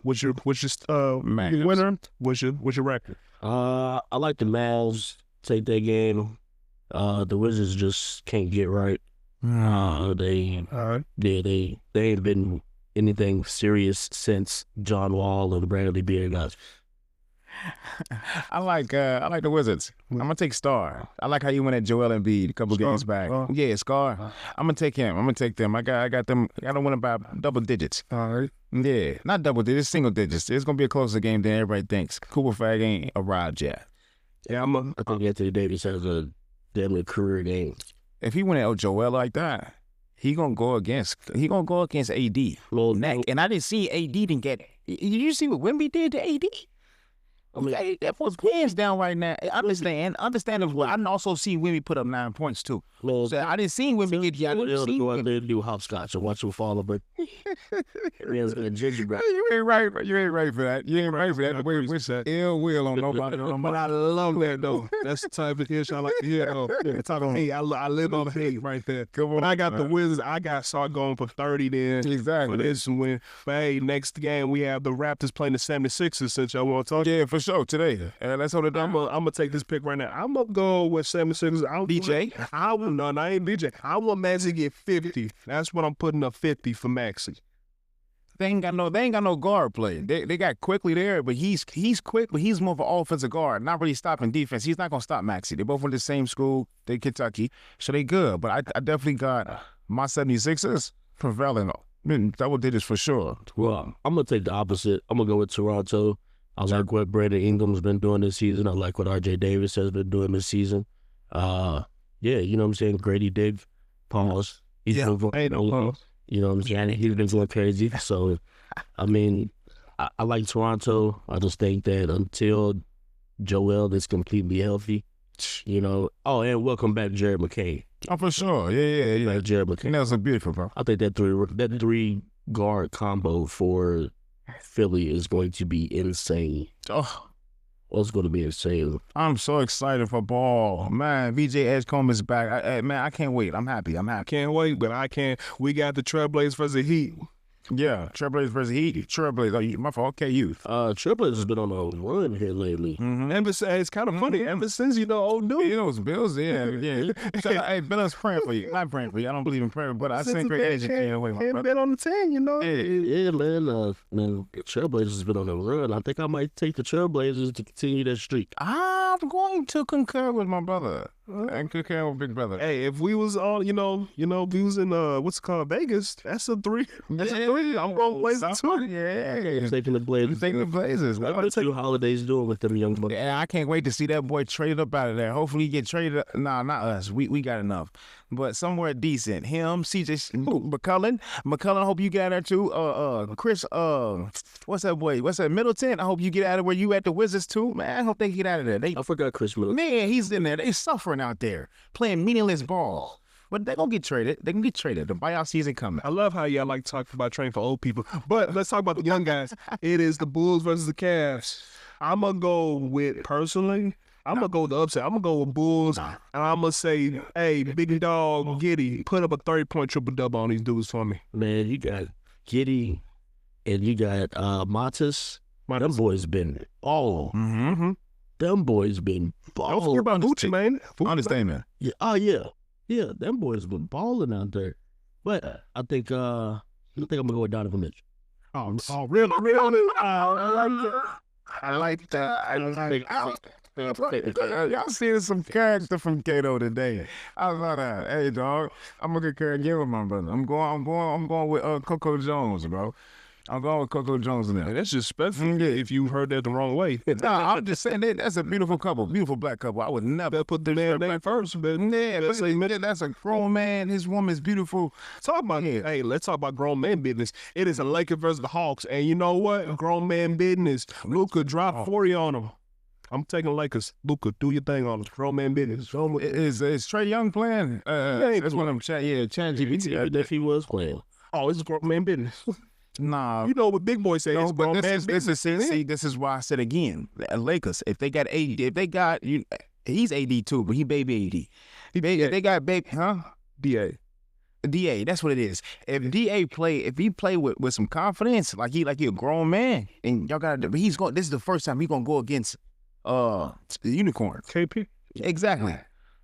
What's your
Mavs.
winner? What's your record?
I like the Mavs take that game. The Wizards just can't get right. They
All right.
they ain't been anything serious since John Wall and Bradley Beal got.
I like the Wizards. I'm gonna take Star. I like how you went at Joel Embiid a couple
Scar.
games back. Yeah, Scar. I'm gonna take him. I'm gonna take them. I got them. I don't win by double digits.
All right.
Yeah, not double digits, single digits. It's gonna be a closer game than everybody thinks. Cooper Flag ain't arrived yet.
Yeah,
I think Anthony Davis has a damn near career game.
If he went at Joel like that, he gonna go against AD.
Well,
Neck. And I didn't see AD didn't get. Did you see what Wemby did to AD? I mean, that was hands down right now. Understandable. I didn't also see Wemby put up 9 points too.
well,
So I didn't see Wemby get. I didn't see
go out
Wemby.
there and do hopscotch and watch him fall over. Man's gonna gingerbread.
You ain't right. You ain't right for that. You ain't right for that. Wait, what's that? Ill will on nobody.
But I love that though. That's the type of ish I like to hear. Though. Talk on hate. I live on hate right there. When I got the Wizards, I got Sark going for 30 then. For
Exactly.
this win. But hey, next game we have the Raptors playing the 76ers since y'all want to talk.
Yeah, for sure. Today. Let's hold it
I'm
down.
gonna take this pick right now. I'm gonna go with 76ers.
DJ?
I ain't DJ. I want Maxey to get 50. That's what I'm putting up 50 for Maxey.
They ain't got no guard play. They got Quickly there, but he's quick, but he's more of an offensive guard, not really stopping defense. He's not gonna stop Maxey. They both went to the same school. They Kentucky, so they good. But I definitely got my 76ers prevailing. Double digits for sure.
Well, I'm gonna take the opposite. I'm gonna go with Toronto. I like what Brandon Ingram's been doing this season. I like what RJ Davis has been doing this season. Yeah, you know what I'm saying? Grady Dick, pause. He's been going,
Ain't no pause.
you know what I'm saying? He's been going crazy. So, I mean, I like Toronto. I just think that until Joel is completely healthy, you know. Oh, and welcome back, Jared McKay.
Oh, for sure. Yeah.
Like Jared McKay.
That was so beautiful, bro.
I think that three guard combo for Philly is going to be insane.
Oh,
It's going to be insane.
I'm so excited for ball, man. VJ Edgecombe is back. Man, I can't wait. I'm happy.
Can't wait, but I can't. We got the Trailblazers versus Heat.
Yeah, Trailblazers versus Heat. Trailblazers. Oh, my fault. Okay, youth.
Trailblazers has been on a run here lately.
Mm-hmm.
It's kind of funny. Ever since old dude.
You know, it's Bills. Yeah. So, hey, Bills praying for you. I'm praying for you. I don't believe in prayer, but I send great energy to you.
Ain't been on the 10, you know.
Yeah, man. Trailblazers has been on a run. I think I might take the Trailblazers to continue that streak.
I'm going to concur with my brother. And concur with Big Brother.
Hey, if we was all, if we was in what's it called, Vegas, that's a 3. That's a 3. I'm going to play the 2.
Yeah.
Taking the Blazers.
Taking the Blazers.
What are the holidays doing with them young bucks?
Yeah, I can't wait to see that boy traded up out of there. Hopefully he get traded. Nah, not us. We got enough. But somewhere decent. Him, CJ McCullough. McCullough, I hope you get out of there too. Chris, what's that boy? What's that, Middleton? I hope you get out of where you at the Wizards too. Man, I hope they get out of there.
I forgot Chris Middleton.
Man, he's in there. They suffering out there. Playing meaningless ball. But they're going to get traded. They can get traded. The buyout season coming.
I love how y'all like to talk about training for old people. But let's talk about the young guys. It is the Bulls versus the Cavs. I'm going to go with, personally, I'm going to go with the upset. I'm going to go with Bulls. And I'm going to say, hey, big dog, Giddy, put up a 30-point triple-double on these dudes for me.
Man, you got Giddy and you got Matas. Them boys been balling.
Mm-hmm.
Them boys been balling.
Don't forget about Gucci, man.
Understatement.
Yeah. Oh, yeah. Yeah, them boys been balling out there. But I think I'm gonna go with Donovan Mitchell.
Oh, really?
I like that. Y'all seeing some character from Cato today. I love that. Hey, dog, I'm gonna concur again with my brother. I'm going with Coco Jones, bro. I'm going with Coco Jones in there.
Hey, that's just special if you heard that the wrong way.
Nah, I'm just saying that's a beautiful couple, beautiful black couple. I would never
Put the man name first, but
that's a grown man. His woman's beautiful.
talk about Hey, let's talk about grown man business. It is a Lakers versus the Hawks, and you know what? Grown man business. Luka dropped 40 on them. I'm taking Lakers. Luka, do your thing on them. Grown man business.
Is Trey Young playing? That's one of them. Chat GPT.
If he was playing.
Oh, it's grown man business.
Nah.
You know what big boy say?
No,
It's
but
grown man business.
this is why I said again, Lakers. If they got AD, he's AD too, but he baby AD. If they got baby, huh?
DA.
DA, that's what it is. If he play with some confidence, like he a grown man, and y'all got, this is the first time he gonna go against the Unicorn.
KP.
Exactly.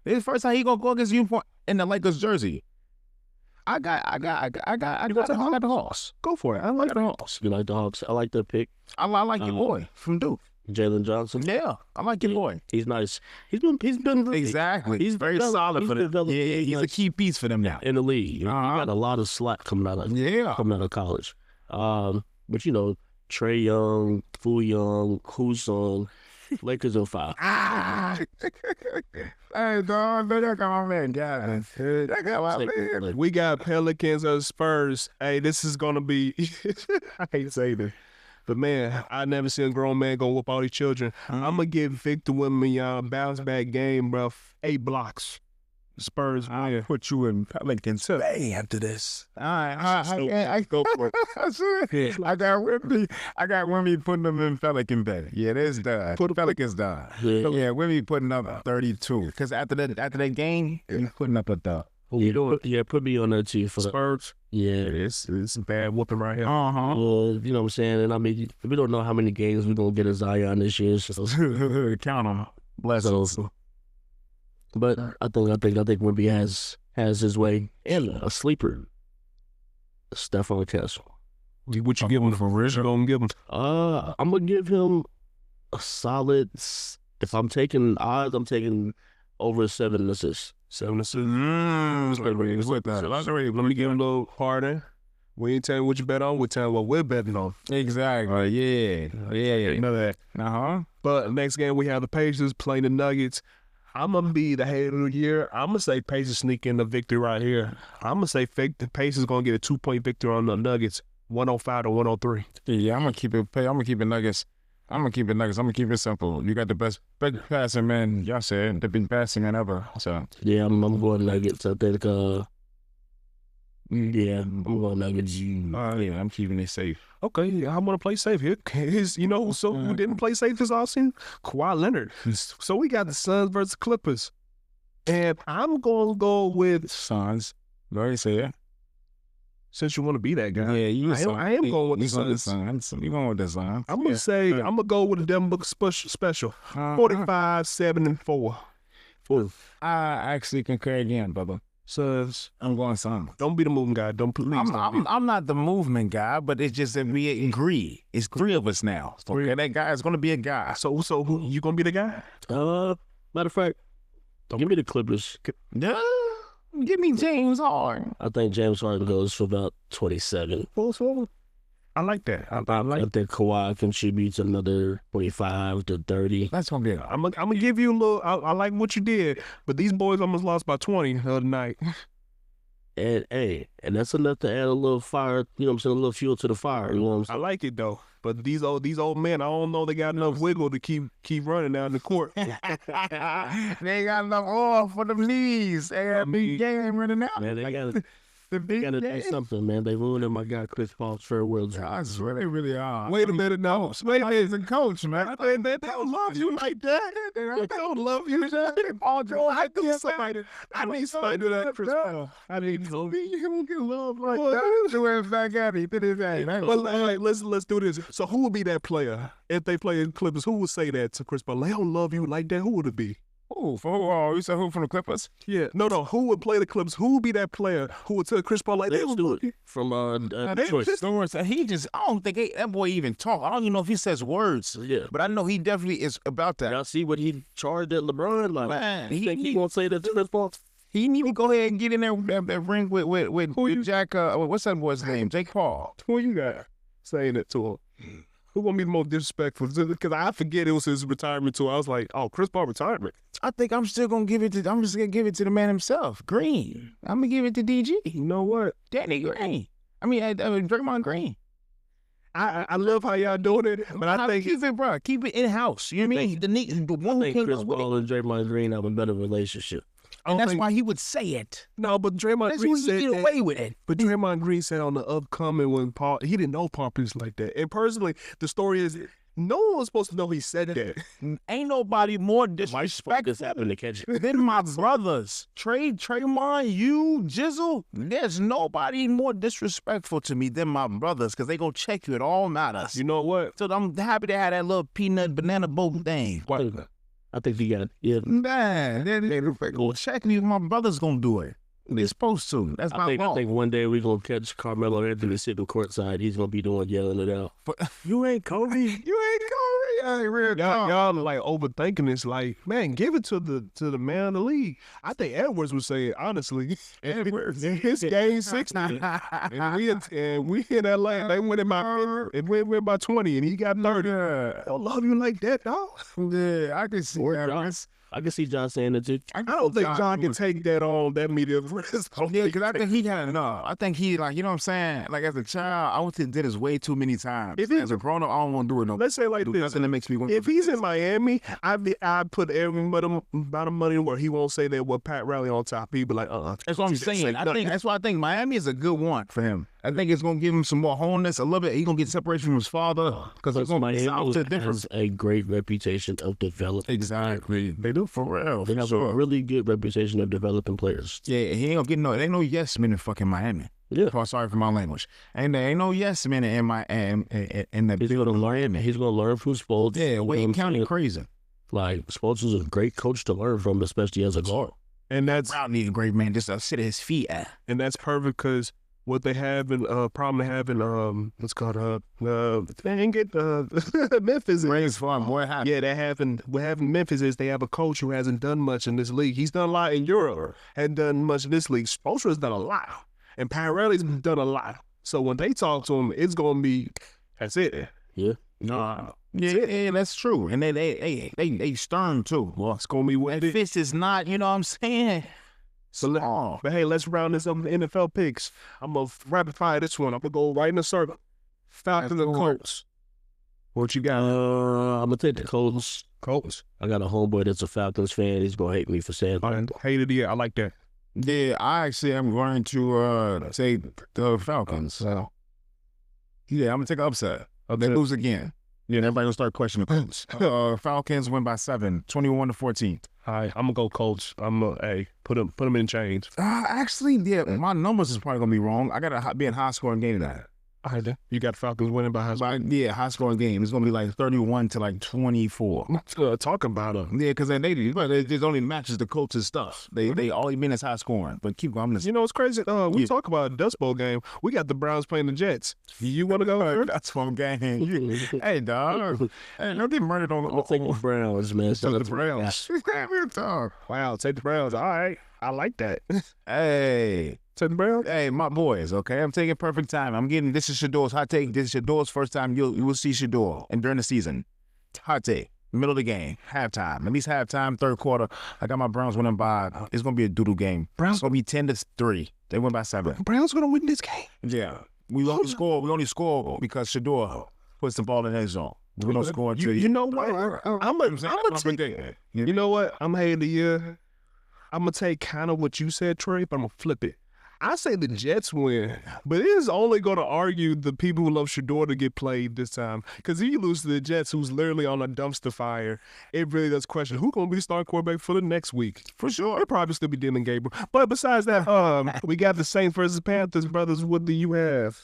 This is the first time he gonna go against the Unicorn in the Lakers jersey. I got the Hawks.
Go for it. I like the Hawks.
You like the Hawks? I like the pick.
I like your boy from Duke.
Jalen Johnson.
Yeah, I like your boy.
He's nice. He's been
Exactly. He's very solid for them. Yeah, he's a key piece for them now
in the league. He got a lot of slack coming out of college. But you know, Trey Young, Fu Young, Kusung, Lakers in 5.
Hey, dog, that got my man down. That got my man.
We got Pelicans or Spurs. Hey, this is gonna be. I hate to say this, but man, I never seen a grown man go whoop all these children. I'm gonna give Victor Wembanyama bounce back game, bro. 8 blocks. Spurs.
I'll put you in Pelicans Bay after this. All right, I go for it. I got Wemby putting them in Pelican Bay. Yeah, that's done. Put Pelicans down. Yeah, Wemby putting up 32. Because after that game, he's putting up a dub.
Put me on there too for
Spurs.
Yeah,
it's a bad whooping right here.
Well, you know what I'm saying. And I mean, we don't know how many games we're gonna get in Zion this year. So
count them. Bless us.
But I think Wemby has his way. And a sleeper, Stephon Castle.
What you give him for Rich? Gonna give him?
I'm gonna give him a solid. If I'm taking odds, I'm taking over 7 assists.
7 assists. Let me give him a little harder. We ain't telling what you bet on. We're telling what we're betting on.
Exactly. Yeah.
You know that. But next game we have the Pacers playing the Nuggets. I'm going to be the head of the year. I'm going to say Pacers sneak in the victory right here. I'm going to say the Pacers going to get a 2-point victory on the Nuggets, 105 to 103.
Yeah, I'm going to keep it Nuggets. I'm going to keep it simple. You got the best passing man, y'all said. They've been passing man ever. So
yeah, I'm going Nuggets. I think, I'm going Nuggets.
Yeah, I'm keeping it safe.
Okay, I'm going to play safe here. Who didn't play safe this offseason? Kawhi Leonard. So we got the Suns versus Clippers. And I'm going to go with
Suns. Go ahead, say it.
Since you want to be that guy.
Yeah,
I am going with the Suns.
You going with the Suns.
I'm going to say, I'm going to go with the Denver special. 45-7-4.
I actually concur again, brother.
Suns.
I'm going Suns.
Don't be the movement guy.
I'm not the movement guy, but it's just that we agree. It's 3 of us now. Okay, that guy is going to be a guy.
So who you going to be the guy?
Matter of fact, give me the Clippers.
No, give me James Harden.
I think James Harden goes for about 27.
I like that. I
think Kawhi contributes another 25 to 30.
That's gonna be it.
I'm gonna give you a little. I like what you did, but these boys almost lost by 20 the other night.
And that's enough to add a little fire. You know what I'm saying? A little fuel to the fire. You know what I'm saying?
I like it though. But these old men, I don't know they got enough wiggle to keep running down the court.
They ain't got enough oil for them knees. They got a big game running out.
Man, they gotta do something, man. They ruining my guy Chris Paul's farewell.
I swear they really are.
Wait a minute, no.
Wait a minute, the coach, man.
They don't love you like that. They don't love you like that.
Paul George,
I need somebody to do that, Chris Paul. I need to.
You don't get love like that. He went back at it. He did his thing.
Well, all right, let's do this. So who would be that player if they play in Clippers? Who would say that to Chris Paul? They don't love you like that. Who would it be?
Who? You said who from the Clippers?
Yeah. No. Who would play the Clippers? Who would be that player who would tell Chris Paul like
they don't do it from Detroit?
He just, I don't think that boy even talk. I don't even know if he says words.
Yeah.
But I know he definitely is about that.
Y'all see what he charged at LeBron? Like,
man,
he won't say that to Chris Paul?
He need to go ahead and get in there with that ring with Jack. What's that boy's name? Jake Paul.
Who you got saying it to him? Who gonna be the most disrespectful? Because I forget it was his retirement tour. I was like, oh, Chris Paul retirement.
I think I'm just gonna give it to the man himself, Green. I'm gonna give it to DG.
You know what?
Danny Green. I mean, Draymond Green.
I love how y'all doing it, but I think
keep it in house. You know what I mean? The one
who Chris Paul and Draymond Green have a better relationship.
And that's why he would say it.
No, but Draymond Green said
get away with it.
But Draymond Green said on the upcoming when Paul, he didn't know Paul Pierce like that. And personally, the story is No one was supposed to know he said that.
Ain't nobody more
This
disrespectful
happened to catch it.
than my brothers. Draymond, you, Jizzle. There's nobody more disrespectful to me than my brothers because they gonna check you at all matters.
You know what?
So I'm happy to have that little peanut banana boat thing.
I think he got it.
Man, they gonna check me. My brother's gonna do it. They're supposed to. That's my
I
fault.
think one day we're going to catch Carmelo Anthony sitting courtside. He's going to be doing yelling it out.
You ain't Kobe. You ain't Kobe. I ain't real
Y'all are like overthinking this. Like, man, give it to the man of the league. I think Edwards would say it honestly.
Edwards.
His game 60, and we in LA. They went went by 20, and he got 30. I don't love you like that, dog.
Yeah, I can see that.
I can see John saying it too.
I don't think John can take that on that media risk.
Yeah, because I think he had enough. I think he, like, you know what I'm saying? Like, as a child, I went to did this way too many times. As a grown up, I don't want to do it no more.
Let's say like this.
Nothing that makes me want
If he's in Miami, I put every amount of money where he won't say that with Pat Riley on top. He'd be like,
That's what I'm saying. That's why I think Miami is a good one for him. I think it's going to give him some more wholeness a little bit. He's going to get separation from his father because it's going to be out to different.
Has a great reputation of development.
Exactly. They do for real.
They have a really good reputation of developing players.
Yeah, he ain't gonna get there ain't no yes men in fucking Miami.
Yeah.
Oh, sorry for my language. And there ain't no yes men in my in the
He's going to learn. He's going to learn from Spoelstra.
Yeah, Wayne County crazy.
Like, Spoelstra is a great coach to learn from, especially as a guard.
and that's
Brown need a great man just to sit at his feet at.
and that's perfect because what they have in problem they have in what's called dang it Memphis.
Rings farm, boy.
Yeah, they having what happened in Memphis is they have a coach who hasn't done much in this league. He's done a lot in Europe, hadn't done much in this league. Spoelstra's done a lot, and Pat Riley's done a lot. So when they talk to him, it's gonna be that's it.
Yeah.
Yeah, that's true. And they stern too.
Well, it's gonna be what
That
it is.
fist is not, you know what I'm saying?
So, but hey, let's round this up with NFL picks. I'm gonna rapid fire this one. I'm gonna go right in the circle. Falcons and Colts. What you got?
I'm going to take the Colts.
Colts.
I got a homeboy that's a Falcons fan. He's going to hate me for saying that.
I hated it. I like that.
Yeah, I actually am going to say the Falcons. So yeah, I'm gonna take an upset. They lose again. Yeah, and everybody will start questioning the Colts. Falcons win by 7, 21-14.
All right, I'm gonna go Colts. I'm gonna put them in chains.
Actually, yeah, my numbers is probably gonna be wrong. I gotta be a high scoring game tonight.
All right, then. You got Falcons winning by high score.
Yeah, high scoring game. It's gonna be like 31 to like 24.
Talking about them.
Yeah, because they just only matches the Colts' stuff. They all been as high scoring. But keep going.
You know what's crazy? We talk about a Dust Bowl game. We got the Browns playing the Jets. You want to go first?
That's fun game. Hey, dog. Hey, don't get murdered on
I'll take the Browns, man.
the Browns. Real talk.
Wow, take the Browns. All right, I like that.
Hey.
Take the Browns.
Hey, my boys, okay? I'm taking perfect time. I'm getting, this is Shador's hot take. This is Shador's first time you will see Shador. And during the season, hot take, middle of the game, halftime. At least halftime, third quarter. I got my Browns winning by, it's going to be a doodle game. Browns going to be 10-3. They win by 7.
Browns gonna win this game.
Yeah. We only score because Shador puts the ball in his zone. We don't score until
You know what? I'm gonna take. You know what? I'm hating the year. I'm gonna take kind of what you said, Trey, but I'm gonna flip it. I say the Jets win, but it is only going to argue the people who love Shador to get played this time. Because if you lose to the Jets, who's literally on a dumpster fire, it really does question who's going to be the starting quarterback for the next week. For sure. It'll probably still be Dylan Gabriel. But besides that, we got the Saints versus Panthers, brothers. What do you have?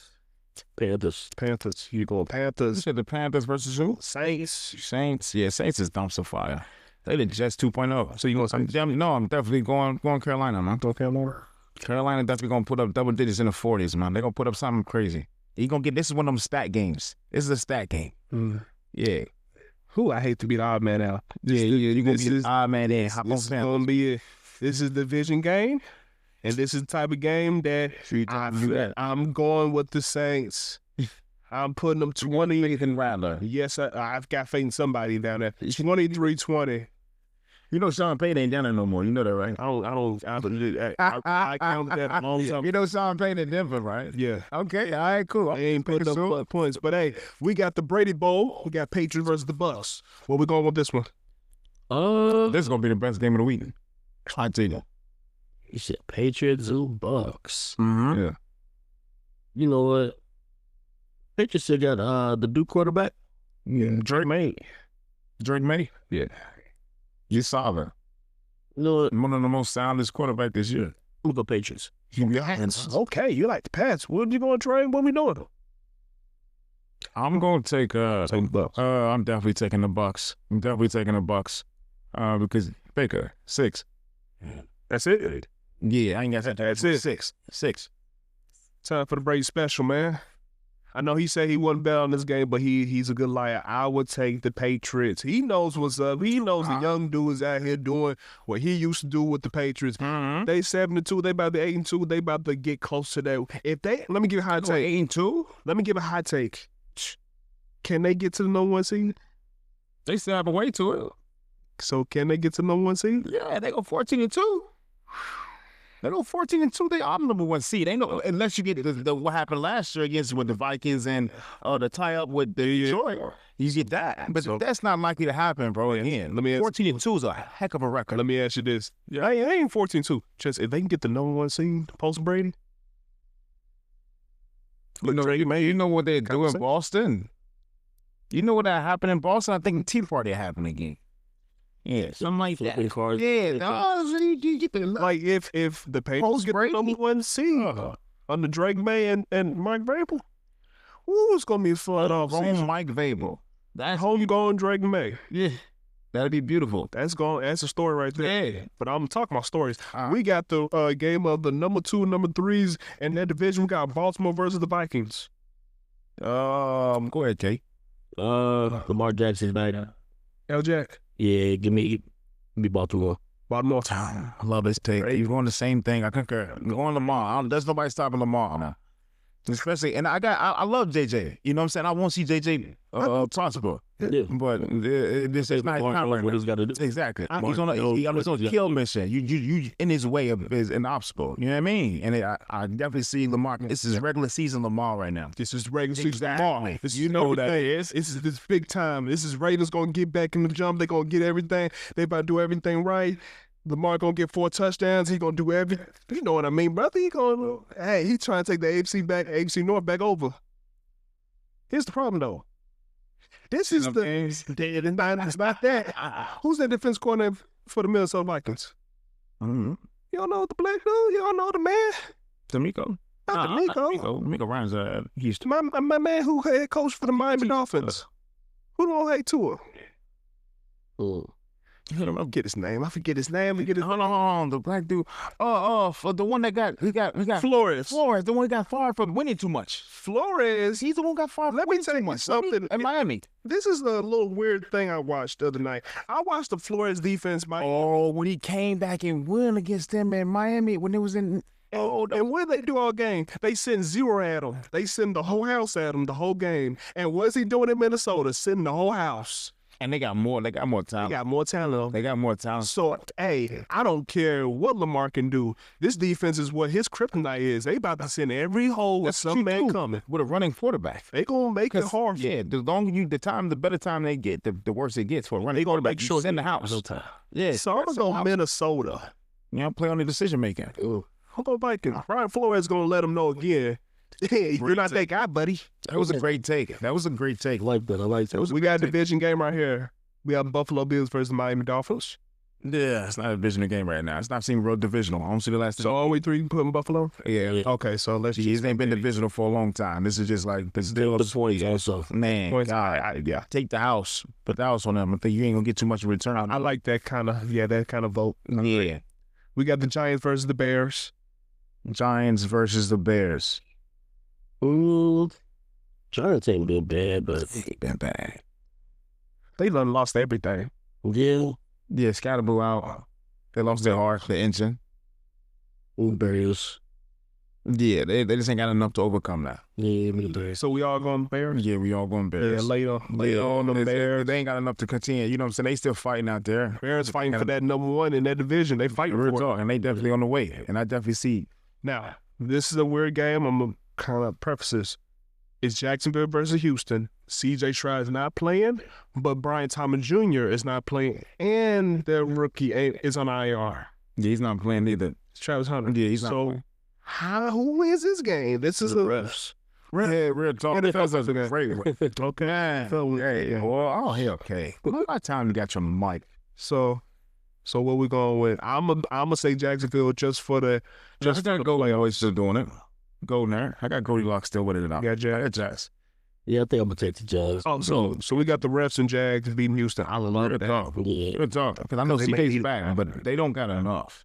Panthers.
You going
You
Panthers?
said the Panthers versus who?
Saints.
Yeah, Saints is dumpster fire. They the Jets 2.0. So you going? No, I'm definitely going Carolina, man. Carolina definitely gonna put up double digits in the 40s, man. They're gonna put up something crazy. This is one of them stat games. This is a stat game. Yeah.
Who I hate to be the odd man out.
You're gonna be the odd man in.
This is the division game, and this is the type of game that I'm going with the Saints. I'm putting them 20.
Faith in Rattler.
Yes, I've got faith in somebody down there. 23-20.
You know Sean Payton ain't down there no more. You know that, right?
I counted that a long time.
You know Sean Payton in Denver, right?
Yeah.
Okay, all right, cool.
I ain't putting up points. But hey, we got the Brady Bowl. We got Patriots versus the Bucks. Where we going with this one?
This is gonna be the best game of the week. I tell you.
You said Patriots or Bucks.
Mm-hmm.
Yeah.
You know what? Patriots still got the Duke quarterback.
Yeah, Drake May. Drake May. Yeah, you solid.
You know what?
One of the most soundest quarterback this year.
I'm gonna go Patriots.
Okay, you like the Pats. What you going to trade? What we doing?
I'm gonna take
Take the Bucks.
I'm definitely taking the Bucks. Because Baker 6.
That's it.
Yeah, I ain't got that.
That's it.
6.
Time for the Brady special, man. I know he said he wasn't bet on this game, but he's a good liar. I would take the Patriots. He knows what's up. He knows the young dude is out here doing what he used to do with the Patriots.
Mm-hmm.
They 7-2. They about to 8-2. They about to get close to that. Let me give a hot take.
8-2.
Let me give a hot take. Can they get to the number 1 seed?
They still have a way to it.
So can they get to the number 1 seed?
Yeah, they go 14-2. They go 14-2. They are number 1 seed. Ain't no unless you get what happened last year against with the Vikings and the tie up with the Detroit. You get that, but that's not likely to happen, bro. Again,
Let me ask
14-2 is a heck of a record.
Let me ask you this. Yeah, I ain't 14-2. Just if they can get the number 1 seed post Brady.
You know what they do in Boston? You know what that happened in Boston? I think the Tea Party happened again. Yeah, something like that. Yeah,
Like if the Patriots get the number 1 seed under Drake May and Mike Vrabel, it's gonna be a fun off season.
Mike Vrabel.
That's homegrown Drake May.
Yeah, that'd be beautiful.
That's a story right there.
Yeah.
But I'm talking about stories. We got the game of the number 2 and number 3s in that division. We got Baltimore versus the Vikings.
Go ahead, Jay.
Lamar Jackson tonight.
L. Jack.
Yeah, give me Baltimore.
Baltimore.
I love this take. You're going the same thing. I concur. Going Lamar. There's nobody stopping Lamar now. Especially, and I love JJ. You know what I'm saying? I want to see JJ prosper.
Yeah.
But this is not
what he's got to do.
Exactly. He's on a kill mission. You in his way is an obstacle. You know what I mean? And I definitely see Lamar. This is regular season Lamar right now.
This is regular season
Exactly.
Lamar. You know that is. This is big time. This is Raiders gonna get back in the jump. They gonna get everything. They about to do everything right. Lamar gonna get 4 touchdowns. He gonna do everything. You know what I mean, brother? He trying to take the AFC North back over. Here's the problem though. This is it's not that. Who's that defense coordinator for the Minnesota Vikings?
Mm-hmm.
You don't know the black dude? You don't know the man?
D'Amico.
Not D'Amico.
D'Amico Ryan's Houston.
My man who head coach for the Miami Dolphins. Who don't hate Tua? I'll get his name. I forget his name.
Hold on. The black dude. For the one that got
Flores.
Flores, the one that got fired from winning too much.
Flores.
He's the one who got fired.
Let me tell you something.
In Miami.
This is a little weird thing I watched the other night. I watched the Flores defense.
When he came back and won against them in Miami when it was in.
And what do they do all game? They send 0 at him. They send the whole house at him the whole game. And what's he doing in Minnesota? Sending the whole house.
And they got more talent.
They got more talent.
They got more talent.
So, hey, I don't care what Lamar can do. This defense is what his kryptonite is. They about to send every hole with some man coming.
With a running quarterback.
They gonna make it hard.
Yeah, the better time they get, the worse it gets for a running quarterback.
Make sure
it's in the house.
Yeah. So I'm gonna go Minnesota.
You know, play on the decision making.
I'm going Vikings. Brian Flores gonna let them know again. Hey, you're not that guy, buddy.
That was a great take.
I like that. I like that.
We got a division game right here. We have Buffalo Bills versus the Miami Dolphins.
Yeah, it's not a divisional game right now. It's not seem real divisional. I don't see the last.
So all we 3 putting Buffalo?
Yeah.
Okay, so let's.
It ain't been divisional for a long time. This is just like the
Still the 20s also.
Man, God, yeah. Take the house. Put the house on them. I think you ain't gonna get too much return.
I like that kind of vote.
Yeah.
We got the Giants versus the Bears.
Giants versus the Bears.
Ooh, Giants ain't been bad, but
Ain't been bad.
They done lost everything.
yeah.
Yeah, Scatterboo out. They lost their heart, the engine.
Bears.
Yeah, they just ain't got enough to overcome that.
Yeah, me the Bears.
So we all going Bears?
Yeah, we all going Bears.
Yeah, later on the Bears.
They ain't got enough to continue. You know what I'm saying? They still fighting out there.
Bears fighting for that number 1 in that division. They fighting
Real
for it.
talk, and they definitely on the way. And I definitely see.
Now, this is a weird game. I'm going to kind of preface this. It's Jacksonville versus Houston. C.J. Stroud is not playing, but Brian Thomas Jr. is not playing, and their rookie is on IR.
Yeah, he's not playing either.
It's Travis Hunter.
Yeah, he's not playing.
Who wins this game? This is
The refs.
real talk. That's a great one.
Okay.
Man,
So,
hey,
yeah.
well, oh, hell, okay. Look by the time you got your mic.
So what we going with? I'm gonna say Jacksonville just for the
Just gotta go like always still doing it. Go there. I got Goldilocks still with it now.
Yeah, Jags.
I got Jazz.
Yeah, I think I'm gonna take the Jags.
Oh, so we got the refs and Jags beating Houston. I love
Good
that.
talk.
Yeah.
Good talk. Because I know
They may
CK's
need-
back, but they don't got enough.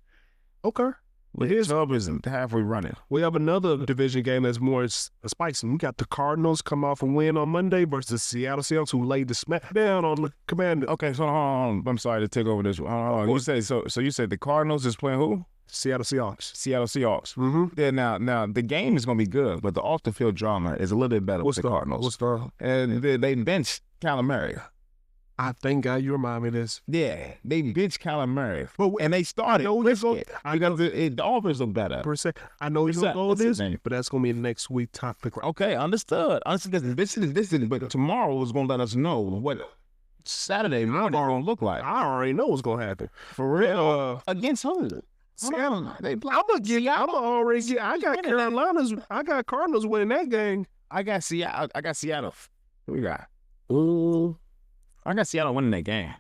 Okay. Well,
His hub isn't halfway running.
We have another division game that's more spicy. We got the Cardinals come off a win on Monday versus the Seattle Seahawks, who laid the smack down on the Commanders.
Okay, so hold on. I'm sorry to take over this one. Hold on. You say so you said the Cardinals is playing who?
Seattle Seahawks.
Seattle Seahawks.
Mm-hmm.
Yeah, now the game is gonna be good, but the off the field drama is a little bit better with the Cardinals.
What's the?
And they benched Calamari.
I thank God you remind me of this.
Yeah, they benched Calamari.
But
And they started.
know he's gonna-
Because the offense look better.
per se, I know he's gonna go with
What's his
this,
name?
but that's gonna be next week topic.
Okay, understood. This is, but tomorrow is gonna let us know what Saturday morning gonna look like.
I already know what's gonna happen.
For real. Against who?
Seattle.
They play.
I'm already get. I got Carolina's. I got Cardinals winning that game.
I got Seattle. Who we got?
Ooh,
I got Seattle winning that game.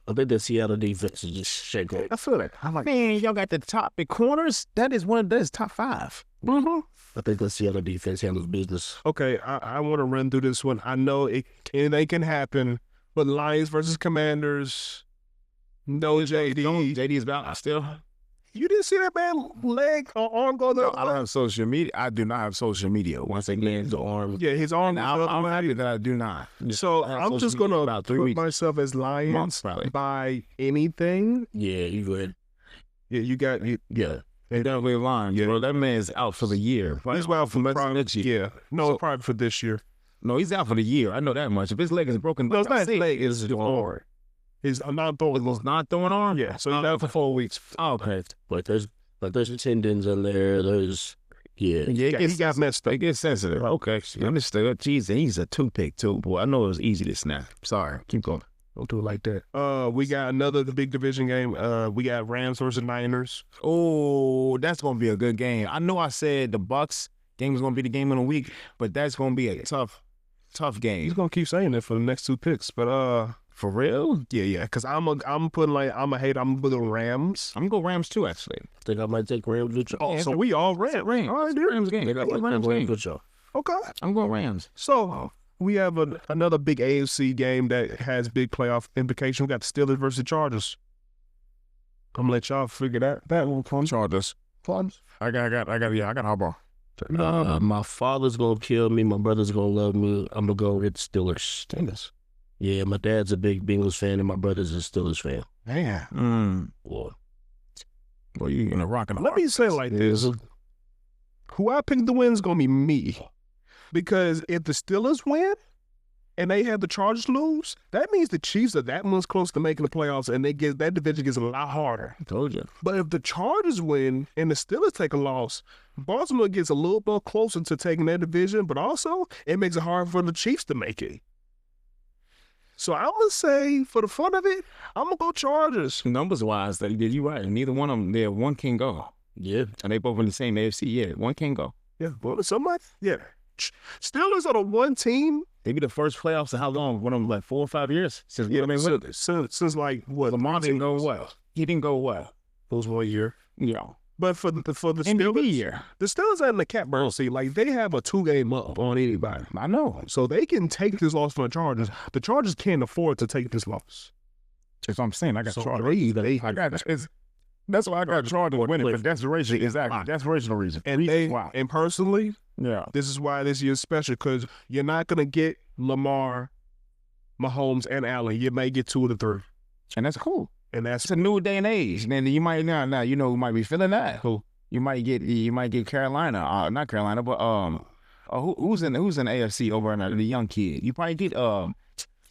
I think the Seattle defense is just shaking.
I feel that. I'm like,
Man, y'all got the top big corners. That is top 5.
I think the Seattle defense handles business.
okay, I want to run through this one. I know anything can happen, but Lions versus Commanders. No JD.
JD is out still.
You didn't see that man leg or arm go
No,
the
I don't have social media. I do not have social media. Once again,
The arm.
Yeah, his arm.
I'm happy that I do not.
So
I have
I'm
social
just
media
gonna
about 3
put
weeks.
myself as Lions
Months, probably.
by anything.
Yeah, you go ahead.
Yeah, you got.
Yeah.
They definitely lying.
Yeah.
Bro, that man's out for the year.
He's out for
probably next year.
Yeah, no,
So-
probably for this year.
No, he's out for the year. I know that much. If his leg is broken,
No, it's not his
say,
leg,
It's his arm.
He's not throwing.
It's not throwing arm.
Yeah, so he's out for 4 weeks.
Oh, okay.
But there's tendons in there. There's
Yeah,
He got messed up.
It gets sensitive. Okay, understood. Jeez, and he's a toothpick too, boy. I know it was easy to snap. Sorry, keep going.
Don't do it like that. We got another big division game. We got Rams versus Niners.
Oh, that's gonna be a good game. I know I said the Bucks game was gonna be the game of the week, but that's gonna be a tough
He's
game.
gonna keep saying it for the next 2 picks, but
For real?
yeah, because I'm putting like I'm gonna put the Rams.
I'm gonna go Rams too, actually.
I think I might take Rams with you.
Oh,
Yeah,
so we all Rams.
Rams.
All right,
It's
dude.
Rams game.
I think I might
Rams
take Rams
game.
with you.
Okay.
I'm going Rams.
So we have another big AFC game that has big playoff implications. We got the Steelers versus the Chargers. I'm gonna let y'all figure that one fun.
Chargers. I got Harbaugh.
My father's gonna kill me. My brother's gonna love me. I'm gonna go with Steelers. Yeah, my dad's a big Bengals fan, and my brother's a Steelers fan.
Man.
Boy,
Boy, you in a rock and a
Let me say it like this. Who I pick to win is gonna be me. Because if the Steelers win and they have the Chargers lose, that means the Chiefs are that much close to making the playoffs, and that division gets a lot harder.
I told you.
But if the Chargers win and the Steelers take a loss, Baltimore gets a little bit closer to taking that division, but also it makes it hard for the Chiefs to make it. So I'm gonna say, for the fun of it, I'm gonna go Chargers.
Numbers wise, you right. Neither one of them there. One can go.
yeah.
And they both in the same AFC. Yeah, one can go.
Yeah, well, somebody, yeah. Steelers are the one team
They be the first playoffs in how long? One of them like 4 or 5 years since.
Yeah,
I mean,
since like what?
Lamar didn't go well. He didn't go well.
It was 1 year.
Yeah.
But for the
MVP
Steelers,
year.
the Steelers are in the cap burn seat. Like they have a 2-game up on anybody,
I know.
so they can take this loss from the Chargers. The Chargers can't afford to take this loss.
That's what I'm saying. I got
So
Chargers.
they-
I got it's, that's why I got Chargers winning for desperation. Exactly. Desperational reason.
And personally,
Yeah.
this is why this year's special, because you're not gonna get Lamar, Mahomes, and Allen. You may get 2 of the 3,
And that's cool.
and that's
It's a new day and age. And then you might now you know who might be feeling that.
Who?
You might get Carolina. Not Carolina, but who's in the AFC over in the young kid? You probably get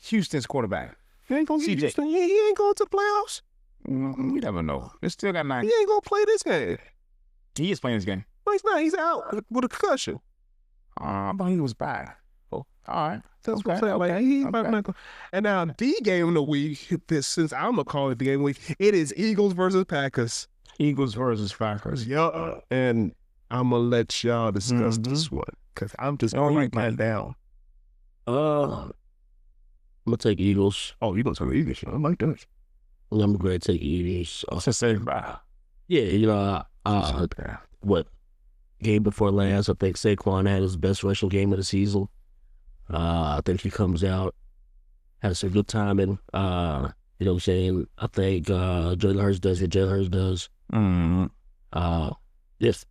Houston's quarterback.
he ain't gonna get
CJ.
Houston. He ain't going to the playoffs.
You never know. They still got 9.
He ain't gonna play this game.
He is playing this game.
No, he's not. He's out with a concussion.
I thought he was back. Oh, all right.
That's
Okay,
what I'm saying. Like,
okay,
he's
okay.
not gonna. And now the game of the week, since I'm gonna call it the game of the week, it is Eagles versus Packers.
Eagles versus Packers.
Yeah, and I'm gonna let y'all discuss this one because I'm just
Oh,
gonna
you
write that
can.
down.
I'm gonna take Eagles.
Oh, you gonna tell the Eagles? I like that.
I'm going to take Eagles.
Just say bye.
Yeah, you know, what game before last? I think Saquon had his best rushing game of the season. I think he comes out, has some good timing. You know what I'm saying? I think Jalen Hurts does what Jalen Hurts does. Yes,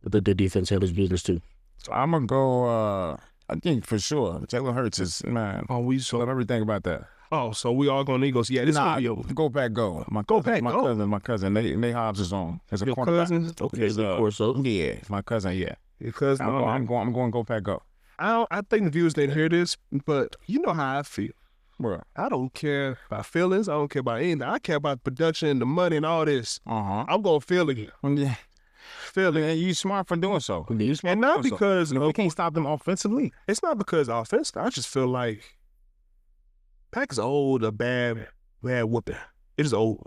I think the defense handles business too.
So I'm gonna go. I think for sure Jalen Hurts is man.
Oh, we
So love everything about that.
Oh, so we all going Eagles? Yeah, this
Nah,
gonna be a
go back, go. My
Go
cousin,
back, go.
my cousin. Nate Hobbs is on as a
your
cornerback.
cousin.
Okay,
Is,
of course so.
Yeah, my cousin. Yeah,
Your cousin.
I'm going. Go pack, go.
I think the viewers didn't hear this, but you know how I feel.
Bro.
I don't care about feelings. I don't care about anything. I care about production, the money, and all this. I'm gonna feel it.
Yeah.
Feel it.
And you smart for doing so.
You smart
And not
for doing so.
because
You can't stop them offensively.
it's not because of offense. I just feel like Pack is old, a bad whooping. It is old.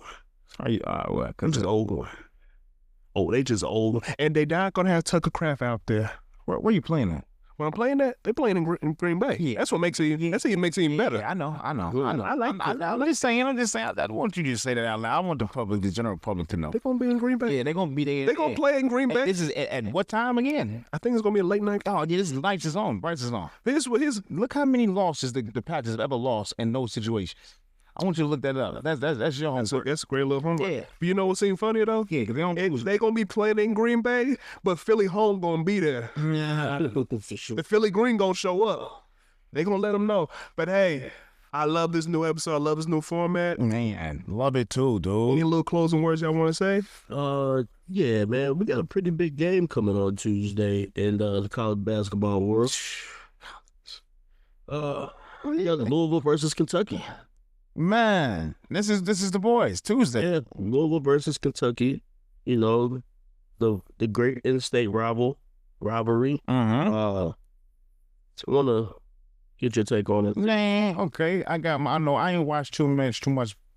Are you? Well,
It's
cause
just old. Oh, they just old, and they not gonna have Tucker Craft out there.
where you playing at?
When I'm playing that, they playing in Green Bay.
Yeah.
That's what makes it. That's what makes it even better.
Yeah, I know.
Good.
I like. I'm just saying. I want you to say that out loud. I want the general public to know.
They're gonna be in Green Bay.
Yeah, they're gonna be there.
They're gonna play in Green
And
Bay.
this is at what time again?
I think it's gonna be a late night.
Oh, yeah, this is Lights is on. Brights is on.
This what his.
Look how many losses the Packers have ever lost in those situations. I want you to look that up. That's your homework.
That's a great little homework.
Yeah.
But you know what seems funny though?
Yeah, because they don't.
They gonna be playing in Green Bay, but Philly home gonna be there.
Yeah.
for sure.
The Philly Green gonna show up. They gonna let them know. But hey, I love this new episode. I love this new format.
Man, love it too, dude.
Any little closing words y'all want to say?
Yeah, man, we got a pretty big game coming on Tuesday in the college basketball world. We got Louisville versus Kentucky.
Man, this is the boys Tuesday.
Yeah, Louisville versus Kentucky. You know, the great in-state rivalry.
Mm-hmm.
So I wanna get your take on it.
Man, okay. I know I ain't watched too much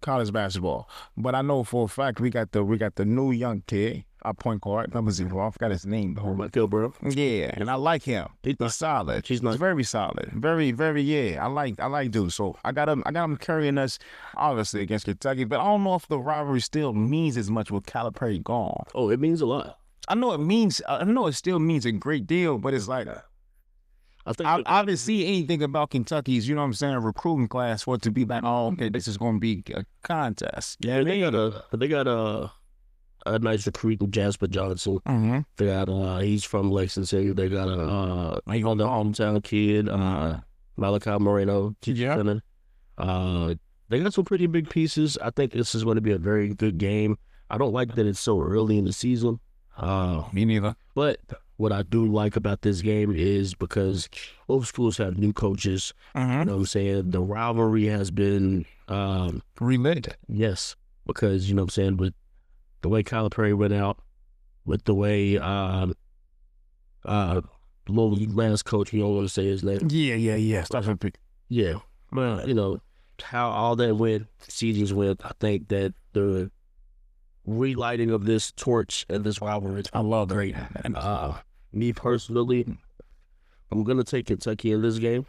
college basketball, but I know for a fact we got the new young kid, our point guard, number 0. I forgot his name though.
Michael, bro.
Yeah, and I like him. He's solid.
He's nice.
very solid. Very, very. Yeah, I like dude. So I got him carrying us obviously against Kentucky, but I don't know if the rivalry still means as much with Calipari gone.
Oh, it means a lot.
I know it still means a great deal, but it's like
I think
I didn't see anything about Kentucky's, you know what I'm saying, recruiting class for it to be like, oh, okay, this is going to be a contest.
yeah, they got a nice recruit in Jasper Johnson.
Mm-hmm.
They got he's from Lexington. They got the hometown kid, Malachi Moreno.
Yeah.
Center. They got some pretty big pieces. I think this is going to be a very good game. I don't like that it's so early in the season.
Me neither.
But what I do like about this game is because both schools have new coaches.
Mm-hmm.
You know what I'm saying? The rivalry has been,
Relit.
yes, because, you know what I'm saying, with the way Calipari went out, with the way Louisville's last coach, you don't want to say his name.
Yeah. Stop it.
Yeah. Well, you know, how all that went, seasons went, I think that the relighting of this torch and this rivalry is
I love
great.
it.
Me personally, I'm going to take Kentucky in this game.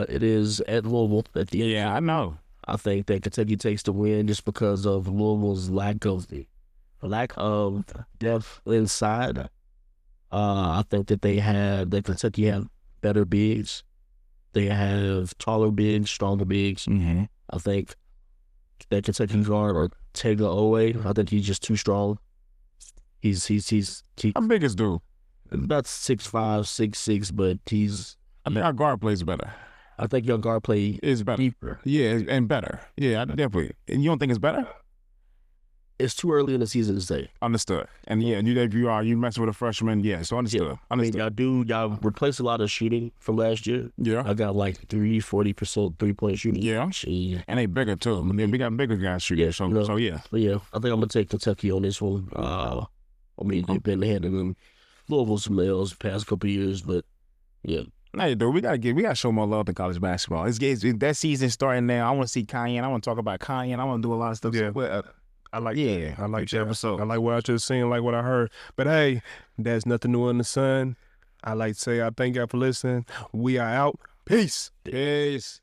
It is at Louisville at the end.
Yeah, I know.
I think that Kentucky takes the win just because of Louisville's lack of depth inside. I think that Kentucky have better bigs. They have taller bigs, stronger bigs.
Mm-hmm.
I think that Kentucky guard or Tega Owe, I think he's just too strong. He's
How big is dude?
about 6'5", 6'6", but
I think our guard plays better.
I think your guard play
Is better.
deeper.
Yeah, and better. Yeah, definitely. And you don't think it's better?
It's too early in the season to say.
Understood. And yeah, you messing with a freshman. Yeah, so understood.
I mean,
Understood.
y'all replaced a lot of shooting from last year.
Yeah.
I got like 40% 3-point shooting.
Yeah.
Yeah.
And they bigger too. I mean, we got bigger guys shooting.
Yeah,
So
no.
so yeah.
But yeah, I think I'm gonna take Kentucky on this one. I mean, they've been handling Louisville some L's the past couple of years, but yeah.
Hey, dude, we gotta show more love to college basketball. That season starting now. I want to see Cayenne. I want to talk about Cayenne. I want to do a lot of stuff.
Yeah.
Well,
I like
Yeah,
I like
future
that.
episode.
I like what I just seen, like what I heard. But hey, there's nothing new in the sun. I like to say I thank y'all for listening. We are out. Peace.
Peace.